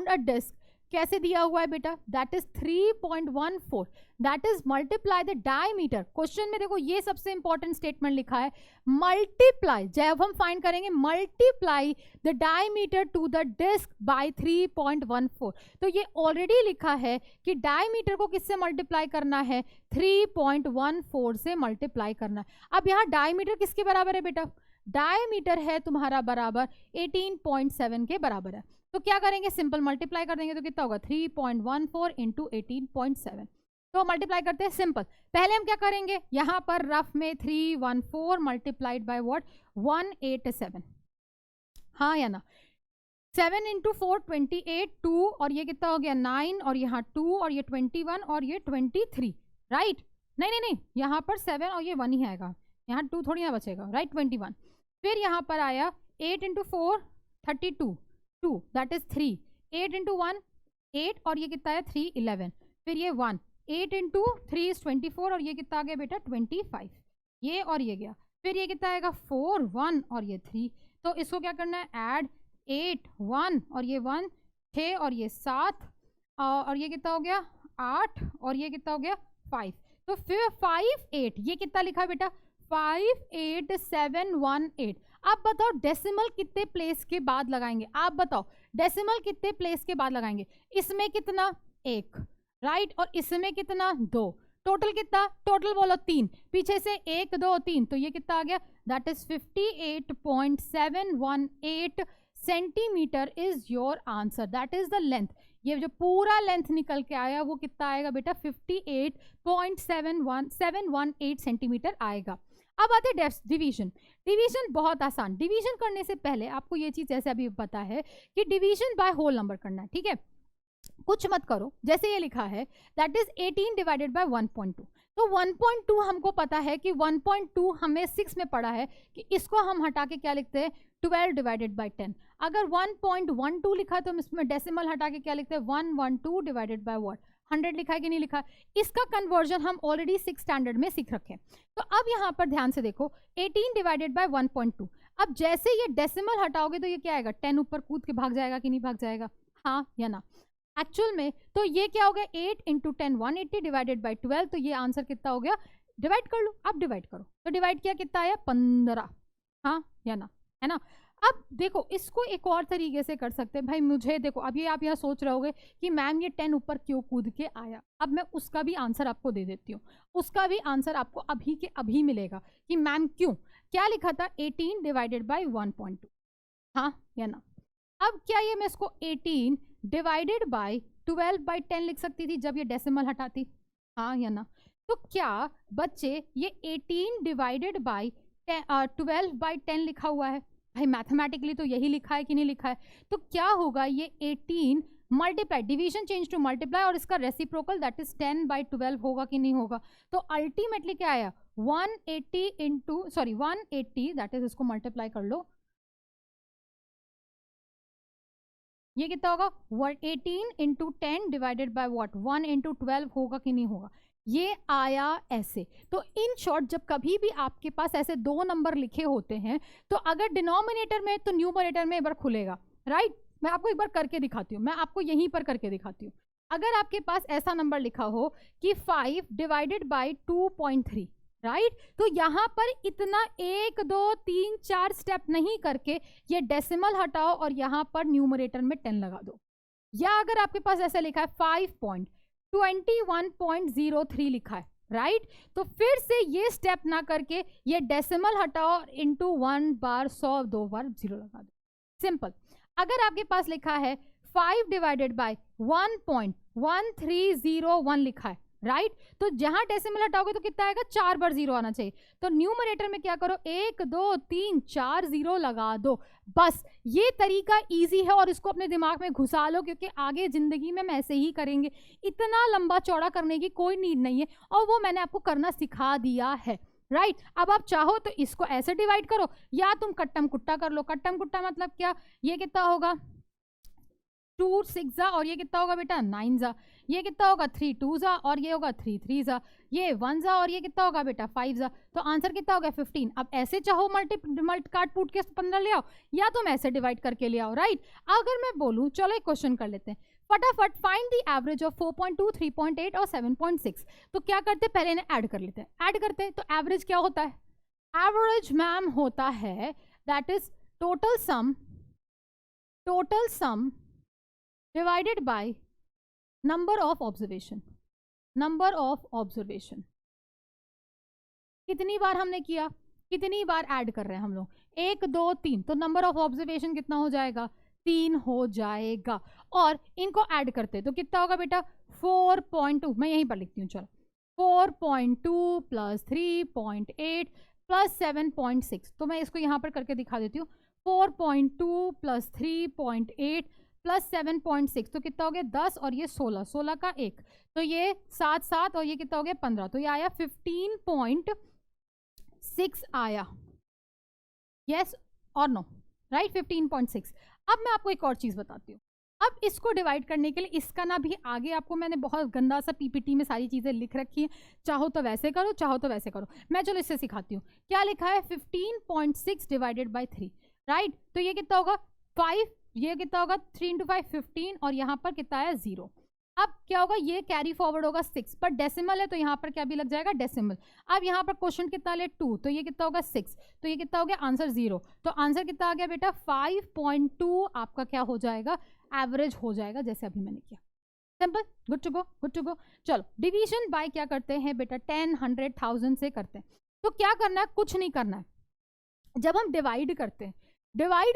a disc कैसे दिया हुआ है बेटा, that is 3.14, that is multiply the diameter. Question में देखो ये सबसे इंपॉर्टेंट स्टेटमेंट लिखा है, मल्टीप्लाई, जब हम फाइंड करेंगे multiply the diameter to the disc by 3.14, तो ये ऑलरेडी लिखा है कि डायमीटर को किससे मल्टीप्लाई करना है, 3.14 से मल्टीप्लाई करना है। अब यहाँ डायमीटर किसके बराबर है बेटा, डायमीटर है तुम्हारा बराबर 18.7 के बराबर है, तो क्या करेंगे, सिंपल मल्टीप्लाई कर देंगे, तो कितना होगा 3.14 इंटू 18.7, तो मल्टीप्लाई करते हैं सिंपल। पहले हम क्या करेंगे, यहाँ पर रफ में 314 मल्टीप्लाइड बाय व्हाट 187, हाँ या ना, 7 इंटू 4 28, 2 और ये कितना हो गया 9 और यहाँ 2 और ये 21 और ये 23, राइट। नहीं, यहाँ पर 7 और ये 1 ही आएगा, यहाँ 2 थोड़ी ना बचेगा, राइट 21। फिर यहाँ पर आया 8 इंटू 4 32, 2 दैट इज 3, 8 इंटू 1 8 और ये कितना है 3 11, फिर ये 1, 8 इंटू 3 इज 24 और ये कितना आ गया बेटा 25, ये और ये गया, फिर ये कितना आएगा 4 1 और ये 3, तो इसको क्या करना है ऐड 8 1 और ये 1 6 और ये 7 और ये कितना हो गया 8 और ये कितना हो गया 5, तो फिर 5 8, ये कितना लिखा बेटा 58718। अब बताओ डेसिमल कितने प्लेस के बाद लगाएंगे, आप बताओ डेसिमल कितने प्लेस के बाद लगाएंगे, इसमें कितना 1, राइट, और इसमें कितना 2, टोटल कितना, टोटल बोलो 3, पीछे से 1 2 3, तो ये कितना आ गया that is 58.718 centimetre is your answer, that is the length. ये जो पूरा लेंथ निकल के आया वो कितना आएगा बेटा 58.718 सेंटीमीटर आएगा। अब आते हैं डिवीजन। डिवीजन बहुत आसान, डिवीजन करने से पहले आपको ये चीज जैसे अभी पता है कि डिवीजन बाय होल नंबर करना है, ठीक है, कुछ मत करो, जैसे ये लिखा है दैट इज 18 डिवाइडेड बाय 1.2, तो 1.2 हमको पता है कि 1.2 हमें 6 में पढ़ा है कि इसको हम हटा के क्या लिखते हैं 12 डिवाइडेड बाय 10। अगर 1.12 लिखा तो हम इसमें डेसिमल हटा के क्या लिखते हैं 112 डिवाइडेड बाय व्हाट 100 लिखा है कि नहीं लिखा है। इसका कन्वर्जन हम ऑलरेडी 6 स्टैंडर्ड में सीख रखे हैं। तो अब यहाँ पर ध्यान से देखो 18 डिवाइडेड बाय 1.2, अब जैसे ये डेसिमल हटाओगे तो ये क्या आएगा 10 ऊपर कूद के भाग जाएगा कि नहीं भाग जाएगा, हाँ या ना। एक्चुअल में तो ये क्या हो गया 8 इंटू 10 180 डिवाइडेड बाई 12, तो ये आंसर कितना हो गया, डिवाइड कर लो, अब डिवाइड करो, तो डिवाइड किया कितना आया 15, हाँ या ना, है ना। अब देखो इसको एक और तरीके से कर सकते हैं भाई, मुझे देखो अब ये आप यहाँ सोच रहे होगे कि मैम ये 10 ऊपर क्यों कूद के आया, अब मैं उसका भी आंसर आपको दे देती हूँ, उसका भी आंसर आपको अभी के अभी मिलेगा कि मैम क्यों। क्या लिखा था 18 डिवाइडेड बाई 1.2, हाँ या ना। अब क्या ये मैं इसको 18 डिवाइडेड बाई 12 बाई 10 लिख सकती थी जब ये डेसिमल हटाती, हाँ या ना। तो क्या बच्चे ये 18 डिवाइडेड बाई 12 बाई 10 लिखा हुआ है, भाई मैथमेटिकली तो यही लिखा है कि नहीं लिखा है। तो क्या होगा ये 18 multiply, division change to multiply, और इसका रेसिप्रोकल दैट इज 10 बाई 12 होगा कि नहीं होगा। तो अल्टीमेटली क्या आया 180 इंटू 180 दैट इज, इसको मल्टीप्लाई कर लो, ये कितना होगा 18 into 10 divided by what 1 into 12 होगा कि नहीं होगा। ये आया ऐसे। तो इन शॉर्ट जब कभी भी आपके पास ऐसे दो नंबर लिखे होते हैं तो अगर डिनोमिनेटर में तो न्यूमरेटर में एक बार खुलेगा, राइट। मैं आपको एक बार करके दिखाती हूँ, मैं आपको यहीं पर करके दिखाती हूँ। अगर आपके पास ऐसा नंबर लिखा हो कि 5 डिवाइडेड बाई 2.3, राइट, तो यहां पर इतना 1 2 3 4 स्टेप नहीं करके ये डेसिमल हटाओ और यहां पर न्यूमरेटर में 10 लगा दो। या अगर आपके पास ऐसा लिखा है 5.21.03 लिखा है, राइट, तो फिर से ये स्टेप ना करके ये डेसिमल हटाओ इंटू 1 बार 100 2 बार 0 लगा दो, सिंपल। अगर आपके पास लिखा है 5 डिवाइडेड बाय 1.1301 लिखा है, राइट, तो जहां डेसिमल हटाओगे तो कितना आएगा 4 बार 0 आना चाहिए। तो न्यूमरेटर में क्या करो 1 2 3 4 0 लगा दो, बस। ये तरीका इजी है और इसको अपने दिमाग में घुसा लो, क्योंकि आगे जिंदगी में हम ऐसे ही करेंगे। इतना लंबा चौड़ा करने की कोई नीड नहीं है और वो मैंने आपको करना सिखा दिया है, राइट। अब आप चाहो तो इसको ऐसे डिवाइड करो या तुम कट्टम कुट्टा कर लो। कट्टम कुट्टा मतलब क्या, ये कितना होगा 2 6 जा और ये कितना होगा बेटा 9 जा, ये कितना होगा 3 2 जा और ये होगा 3 3 जा, ये 1 जा और ये कितना होगा बेटा 5 जा। तो आंसर कितना होगा 15। अब ऐसे चाहो मल्टी काट पूट के 15 ले आओ या तुम ऐसे डिवाइड करके ले आओ, राइट। अगर मैं बोलूं चलो एक क्वेश्चन कर लेते हैं फटाफट, फाइंड द एवरेज ऑफ 4.2 3.8 और 7.6। तो क्या करते हैं पहले इन्हें ऐड कर लेते हैं। ऐड करते हैं तो एवरेज क्या होता है, एवरेज मैम होता है that is total sum divided by number of observation। कितनी बार हमने किया, कितनी बार ऐड कर रहे हैं हम लोग, 1 2 3, तो नंबर ऑफ ऑब्जर्वेशन कितना हो जाएगा 3 हो जाएगा। और इनको ऐड करते तो कितना होगा बेटा 4.2, मैं यहीं पर लिखती हूँ चलो, 4.2 प्लस 3.8 प्लस 7.6। तो मैं इसको यहाँ पर करके दिखा देती हूँ, 4.2 प्लस 3.8 प्लस 7.6, तो कितना हो गया 10 और ये 16, 16 का 1, तो ये 7 7 और ये कितना हो गया 15, तो ये आया 15.6 आया, यस और नो, राइट 15.6। अब मैं आपको एक और चीज बताती हूँ। अब इसको डिवाइड करने के लिए इसका ना भी आगे आपको मैंने बहुत गंदा सा पीपीटी में सारी चीजें लिख रखी हैं, चाहो तो वैसे करो चाहो तो वैसे करो। मैं चलो इससे सिखाती हूँ। क्या लिखा है 15.6 डिवाइडेड बाई 3, राइट, तो ये कितना होगा 5, ये कितना होगा 3 इंटू 5 15 और यहाँ पर कितना है 0। अब क्या होगा ये कैरी फॉरवर्ड होगा 6, पर डेसिमल है तो यहाँ पर क्या भी लग जाएगा डेसिमल। अब यहाँ पर क्वेश्चन कितना ले 2, तो ये कितना होगा 6, तो ये कितना हो गया आंसर 0। तो आंसर कितना आ गया बेटा 5.2 आपका क्या हो जाएगा एवरेज हो जाएगा, जैसे अभी मैंने किया। Simple, good to go, good to go. चलो डिवीजन बाय क्या करते हैं बेटा 10 100 1000 से करते हैं। तो क्या करना है, कुछ नहीं करना है। जब हम डिवाइड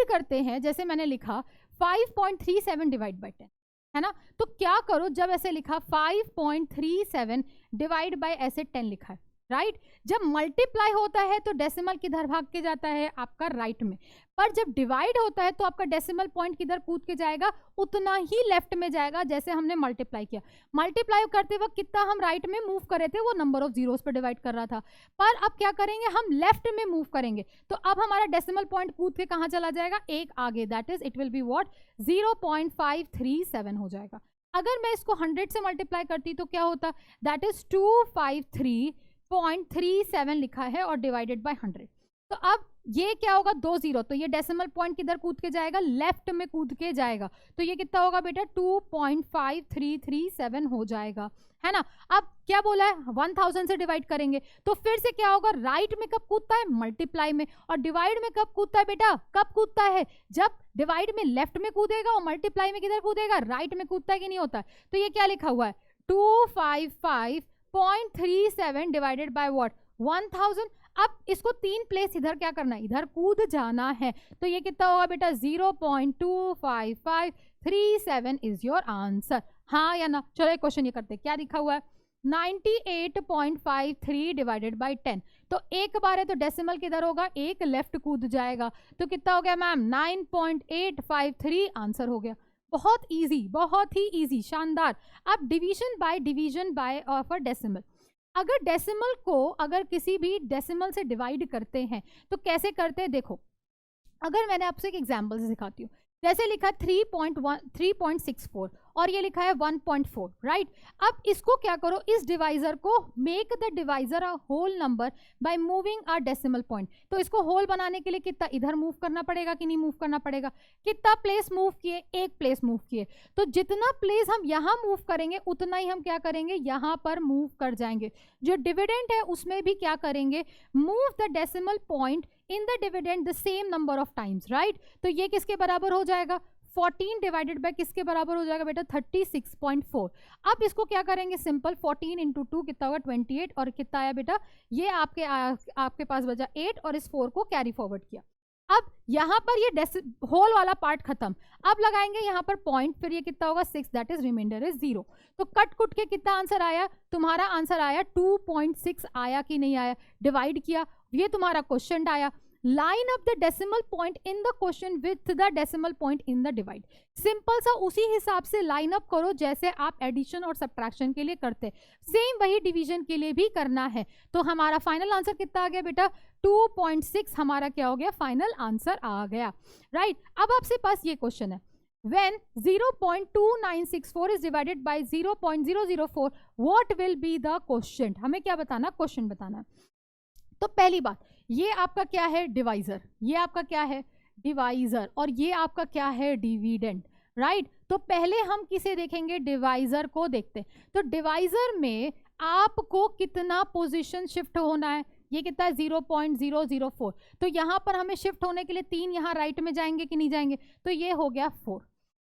करते हैं जैसे मैंने लिखा 5.37 डिवाइड बाय 10 है ना, तो क्या करो जब ऐसे लिखा 5.37 डिवाइड बाय ऐसे 10 लिखा है, राइट। जब मल्टीप्लाई होता है तो डेसिमल किधर भाग के जाता है आपका राइट में, पर जब डिवाइड होता है तो आपका डेसिमल पॉइंट किधर कूद के जाएगा, उतना ही लेफ्ट में जाएगा जैसे हमने मल्टीप्लाई किया। मल्टीप्लाई करते वक्त कितना हम राइट में मूव कर रहे थे, वो नंबर ऑफ जीरोस पर डिवाइड कर रहा था, पर अब क्या करेंगे हम लेफ्ट में मूव करेंगे, तो अब हमारा डेसिमल पॉइंट कूद के कहाँ चला जाएगा, एक आगे, that is it will be what 0.537 हो जाएगा। अगर मैं इसको 100 से मल्टीप्लाई करती तो क्या होता, दैट इज 253.37 लिखा है और डिवाइडेड बाय 100। तो अब ये क्या होगा 2 0, तो ये डेसिमल पॉइंट किधर कूद के जाएगा, लेफ्ट में कूद के जाएगा, तो ये कितना होगा बेटा 2.5337 हो जाएगा, है ना। अब क्या बोला है 1000 से डिवाइड करेंगे, तो फिर से क्या होगा राइट में कब कूदता है, मल्टीप्लाई में, और डिवाइड में कब कूदता है बेटा, कब कूदता है जब डिवाइड में लेफ्ट में कूदेगा और मल्टीप्लाई में किधर कूदेगा, राइट में कूदता है कि नहीं होता है। तो ये क्या लिखा हुआ है 255.37 डिवाइडेड बाय व्हाट 1000। अब इसको 3 प्लेस इधर क्या करना है, इधर कूद जाना है। तो ये कितना होगा बेटा 0.25537 इज योर आंसर, हाँ या ना। चलो एक क्वेश्चन ये करते हैं, क्या लिखा हुआ है 98.53 डिवाइडेड बाई 10। तो एक बार है तो डेसिमल किधर होगा, एक लेफ्ट कूद जाएगा, तो कितना हो गया मैम 9.853 आंसर हो गया। बहुत इजी, बहुत ही इजी, शानदार। अब division bye of a decimal. अगर डेसिमल को अगर किसी भी डेसिमल से डिवाइड करते हैं तो कैसे करते हैं, देखो अगर मैंने आपसे एक एग्जांपल से सिखाती हूँ, जैसे लिखा 3.64 और ये लिखा है 1.4, राइट। अब इसको क्या करो, इस डिवाइजर को make the divisor a whole number by moving a decimal point. तो इसको होल बनाने के लिए कितना इधर मूव करना पड़ेगा कि नहीं मूव करना पड़ेगा, कितना प्लेस मूव किए, एक प्लेस मूव किए। तो जितना प्लेस हम यहाँ मूव करेंगे उतना ही हम क्या करेंगे, यहाँ पर मूव कर जाएंगे। जो डिविडेंड है उसमें भी क्या करेंगे, move the decimal point in the dividend the same number of times, right. तो ये किसके बराबर हो जाएगा, 14 डिवाइडेड बाय किसके बराबर हो जाएगा बेटा 36.4। अब इसको क्या करेंगे, सिंपल 14 इंटू 2 कितना होगा 28, और कितना आया बेटा, ये आपके पास बचा 8 और इस 4 को कैरी फॉरवर्ड किया। अब यहाँ पर ये होल वाला पार्ट खत्म। अब लगाएंगे यहाँ पर पॉइंट, फिर ये कितना होगा 6, दैट इज रिमाइंडर इज 0। तो कट कुट के कितना आंसर आया, तुम्हारा आंसर आया 2.6 आया कि नहीं आया, डिवाइड किया, ये तुम्हारा क्वेश्चन आया। Line up the decimal point in the question with the decimal point in the divide. Simple सा उसी हिसाब से लाइन अप करो जैसे आप एडिशन और सब्ट्रैक्शन के लिए करते, सेम वही डिवीजन के लिए भी करना है। तो हमारा फाइनल आंसर कितना आ गया बेटा 2.6, हमारा क्या हो गया, फाइनल आंसर आ गया, राइट। अब आपसे पास ये क्वेश्चन है, when 0.2964 is divided by 0.004 what will be the quotient। हमें क्या बताना, क्वेश्चन बताना। तो पहली बात, ये आपका क्या है डिवाइजर, ये आपका क्या है डिवाइजर, और ये आपका क्या है डिविडेंड, राइट। तो पहले हम किसे देखेंगे, डिवाइजर को देखते हैं। तो डिवाइजर में आपको कितना पोजीशन शिफ्ट होना है, ये कितना है 0.004। तो यहाँ पर हमें शिफ्ट होने के लिए 3 यहाँ राइट में जाएंगे कि नहीं जाएंगे, तो ये हो गया 4।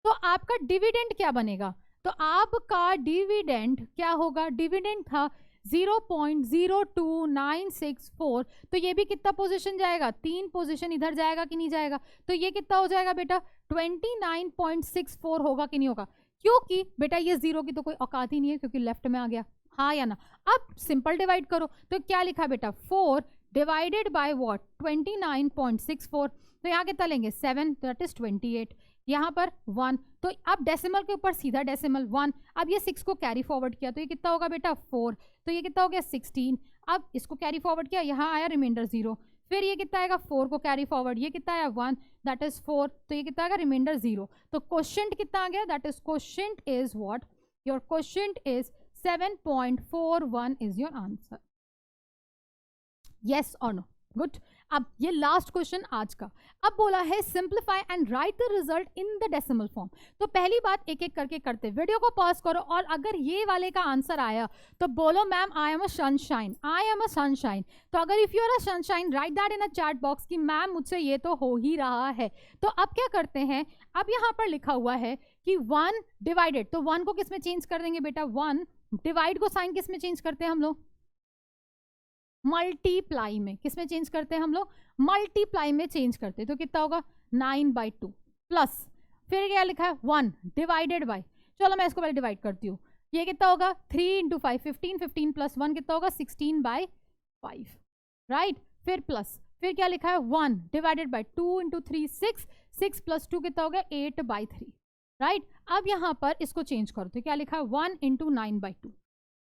तो आपका डिविडेंड क्या बनेगा, तो आपका डिविडेंड क्या होगा, डिविडेंड था 0.02964। तो ये भी कितना पोजीशन जाएगा, 3 पोजीशन इधर जाएगा कि नहीं जाएगा। तो ये कितना हो जाएगा बेटा 29.64 होगा कि नहीं होगा, क्योंकि बेटा ये 0 की तो कोई औकात ही नहीं है क्योंकि लेफ्ट में आ गया, हाँ या ना। अब सिंपल डिवाइड करो, तो क्या लिखा बेटा 4 डिवाइडेड बाय व्हाट 29.64। तो यहाँ कितना लेंगे 7, दैट इज 28, यहाँ पर 1। तो अब डेसिमल के ऊपर सीधा डेसिमल 1। अब ये 6 को कैरी फॉरवर्ड किया तो ये कितना होगा बेटा 4, तो ये कितना हो गया 16। अब इसको कैरी फॉरवर्ड किया, यहाँ आया रिमाइंडर 0, फिर ये कितना आएगा 4 को कैरी फॉरवर्ड, ये कितना आया 1, दैट इज 4, तो ये कितना आएगा रिमाइंडर 0। तो क्वेश्चन कितना आ गया, that is question is what, your question is 7.41 is your answer, yes और नो, गुड। अब ये लास्ट क्वेश्चन आज का। अब बोला है simplify and right the result in the decimal form. तो पहली बात एक एक करके करते, वीडियो को पॉज करो, और अगर ये वाले का आंसर आया तो बोलो ma'am I am a sunshine, I am a sunshine. तो अगर if you are a sunshine write that in a chat box कि मैम मुझसे ये तो हो ही रहा है। तो अब क्या करते हैं, अब यहाँ पर लिखा हुआ है कि 1 डिवाइडेड, तो 1 को किस में चेंज कर देंगे बेटा 1, डिवाइड को साइन किस में चेंज करते हैं हम लोग, मल्टीप्लाई में। किस में चेंज करते हैं हम लोग, मल्टीप्लाई में चेंज करते हैं। तो कितना होगा 9/2 प्लस, फिर क्या लिखा है 1 डिवाइडेड बाय, चलो मैं इसको पहले डिवाइड करती हूँ, ये कितना होगा 3 × 5 15, 15 + 1 कितना होगा 16/5, राइट। फिर प्लस, फिर क्या लिखा है 1 डिवाइडेड बाय 2 × 3 6, 6 + 2 कितना हो गया 8/3, राइट। अब यहाँ पर इसको चेंज करो तो क्या लिखा है 1 × 9/2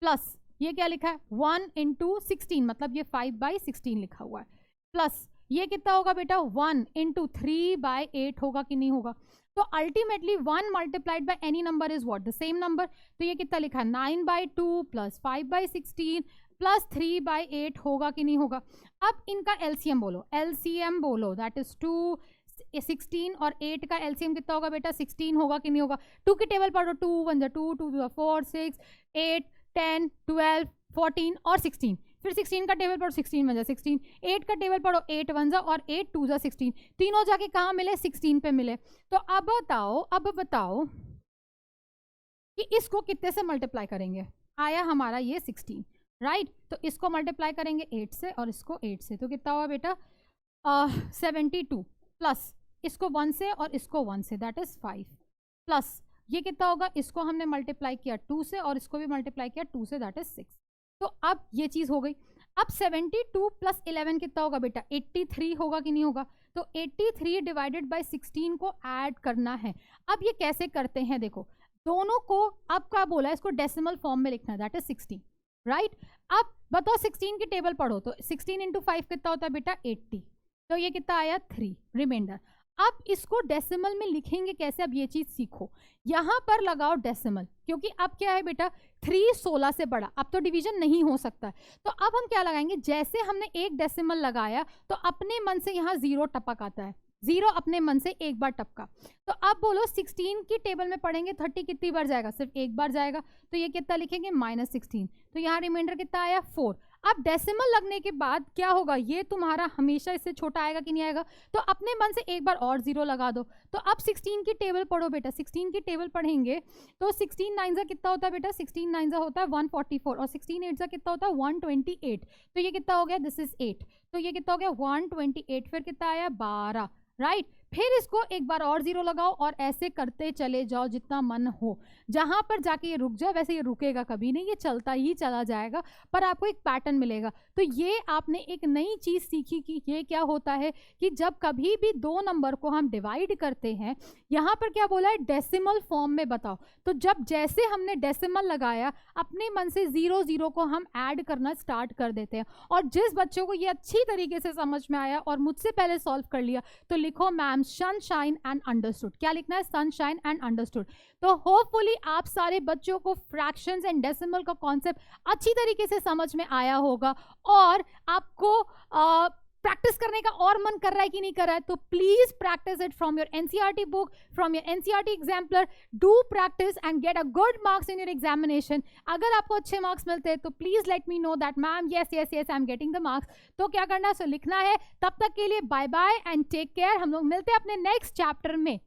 प्लस, ये क्या लिखा है 1 × 16, मतलब ये 5/16 लिखा हुआ है, प्लस ये कितना होगा बेटा 1 × 3/8 होगा कि नहीं होगा। तो ultimately 1 multiplied by any number is what, the same number. तो ये कितना लिखा है 9/2 प्लस 5/16 प्लस 3/8 होगा कि नहीं होगा। अब इनका एलसीएम बोलो, एलसीएम बोलो, दैट इज 2 16 और 8 का एलसीएम कितना होगा बेटा 16 होगा कि नहीं होगा। 2 की टेबल पढ़ो, 2 1 जा 2, 2 2 4 6 8 10 12 14 और 16, फिर 16 का टेबल पढ़ो 16 1 जा 16, 8 का टेबल पढ़ो 8 1 जा और 8 2 जा 16, तीनों जाके कहाँ मिले 16 पे मिले। तो अब बताओ कि इसको कितने से मल्टीप्लाई करेंगे, आया हमारा ये 16, राइट। तो इसको मल्टीप्लाई करेंगे 8 से और इसको 8 से, तो कितना हुआ बेटा 72 प्लस इसको 1 से और इसको 1 से, दैट इज 5 प्लस ये कितना होगा, इसको हमने मल्टीप्लाई किया 2 से और इसको भी मल्टीप्लाई किया 2 से, दैट इज 6। तो अब ये चीज हो गई। अब 72 प्लस 11 कितना होगा बेटा 83 होगा कि नहीं होगा। तो 83 डिवाइडेड बाय 16 को ऐड करना है। अब ये कैसे करते हैं, देखो दोनों को अब क्या बोला है, इसको डेसिमल फॉर्म में लिखना है, दैट इज 16, राइट। अब बताओ 16 की टेबल पढ़ो तो 16 इंटू 5 कितना होता है बेटा 80, तो ये कितना आया 3 रिमाइंडर। अब इसको डेसिमल में लिखेंगे कैसे, अब ये चीज सीखो। यहां पर लगाओ डेसिमल, क्योंकि अब क्या है बेटा 3 16 से बड़ा, अब तो डिवीजन नहीं हो सकता। तो अब हम क्या लगाएंगे, जैसे हमने एक डेसिमल लगाया तो अपने मन से यहाँ 0 टपक आता है, 0 अपने मन से एक बार टपका। तो अब बोलो 16 की टेबल में पढ़ेंगे 30 कितनी बार जाएगा, सिर्फ एक बार जाएगा, तो ये कितना लिखेंगे -16, तो यहाँ रिमाइंडर कितना आया 4। अब डेसिमल लगने के बाद क्या होगा, ये तुम्हारा हमेशा इससे छोटा आएगा कि नहीं आएगा, तो अपने मन से एक बार और 0 लगा दो। तो अब 16 की टेबल पढ़ो बेटा, 16 की टेबल पढ़ेंगे तो 16 9 कितना होता है बेटा, 16 9 होता है 144 और 16 8 कितना होता है 128, तो ये कितना हो गया, दिस इज 8, तो ये कितना हो गया 128, फिर कितना आया 12, राइट। फिर इसको एक बार और 0 लगाओ और ऐसे करते चले जाओ जितना मन हो, जहां पर जाके ये रुक जाए, वैसे ये रुकेगा कभी नहीं, ये चलता ही चला जाएगा, पर आपको एक पैटर्न मिलेगा। तो ये आपने एक नई चीज सीखी कि ये क्या होता है कि जब कभी भी दो नंबर को हम डिवाइड करते हैं, यहाँ पर क्या बोला है डेसिमल फॉर्म में बताओ, तो जब जैसे हमने डेसिमल लगाया अपने मन से 0 0 को हम ऐड करना स्टार्ट कर देते हैं। और जिस बच्चों को ये अच्छी तरीके से समझ में आया और मुझसे पहले सॉल्व कर लिया, तो लिखो मैम सनशाइन एंड अंडरस्टूड। क्या लिखना है, सनशाइन एंड अंडरस्टूड। तो होपफुली आप सारे बच्चों को फ्रैक्शंस एंड डेसिमल का कॉन्सेप्ट अच्छी तरीके से समझ में आया होगा और आपको प्रैक्टिस करने का और मन कर रहा है कि नहीं कर रहा है, तो please practice it from your NCERT book, from your NCERT exemplar. Do practice and get a good marks in your examination. अगर आपको अच्छे मार्क्स मिलते हैं तो please let me know that ma'am yes yes yes I am getting the marks. तो क्या करना है, सो लिखना है। तब तक के लिए bye bye and take care. हम लोग मिलते हैं अपने नेक्स्ट चैप्टर में।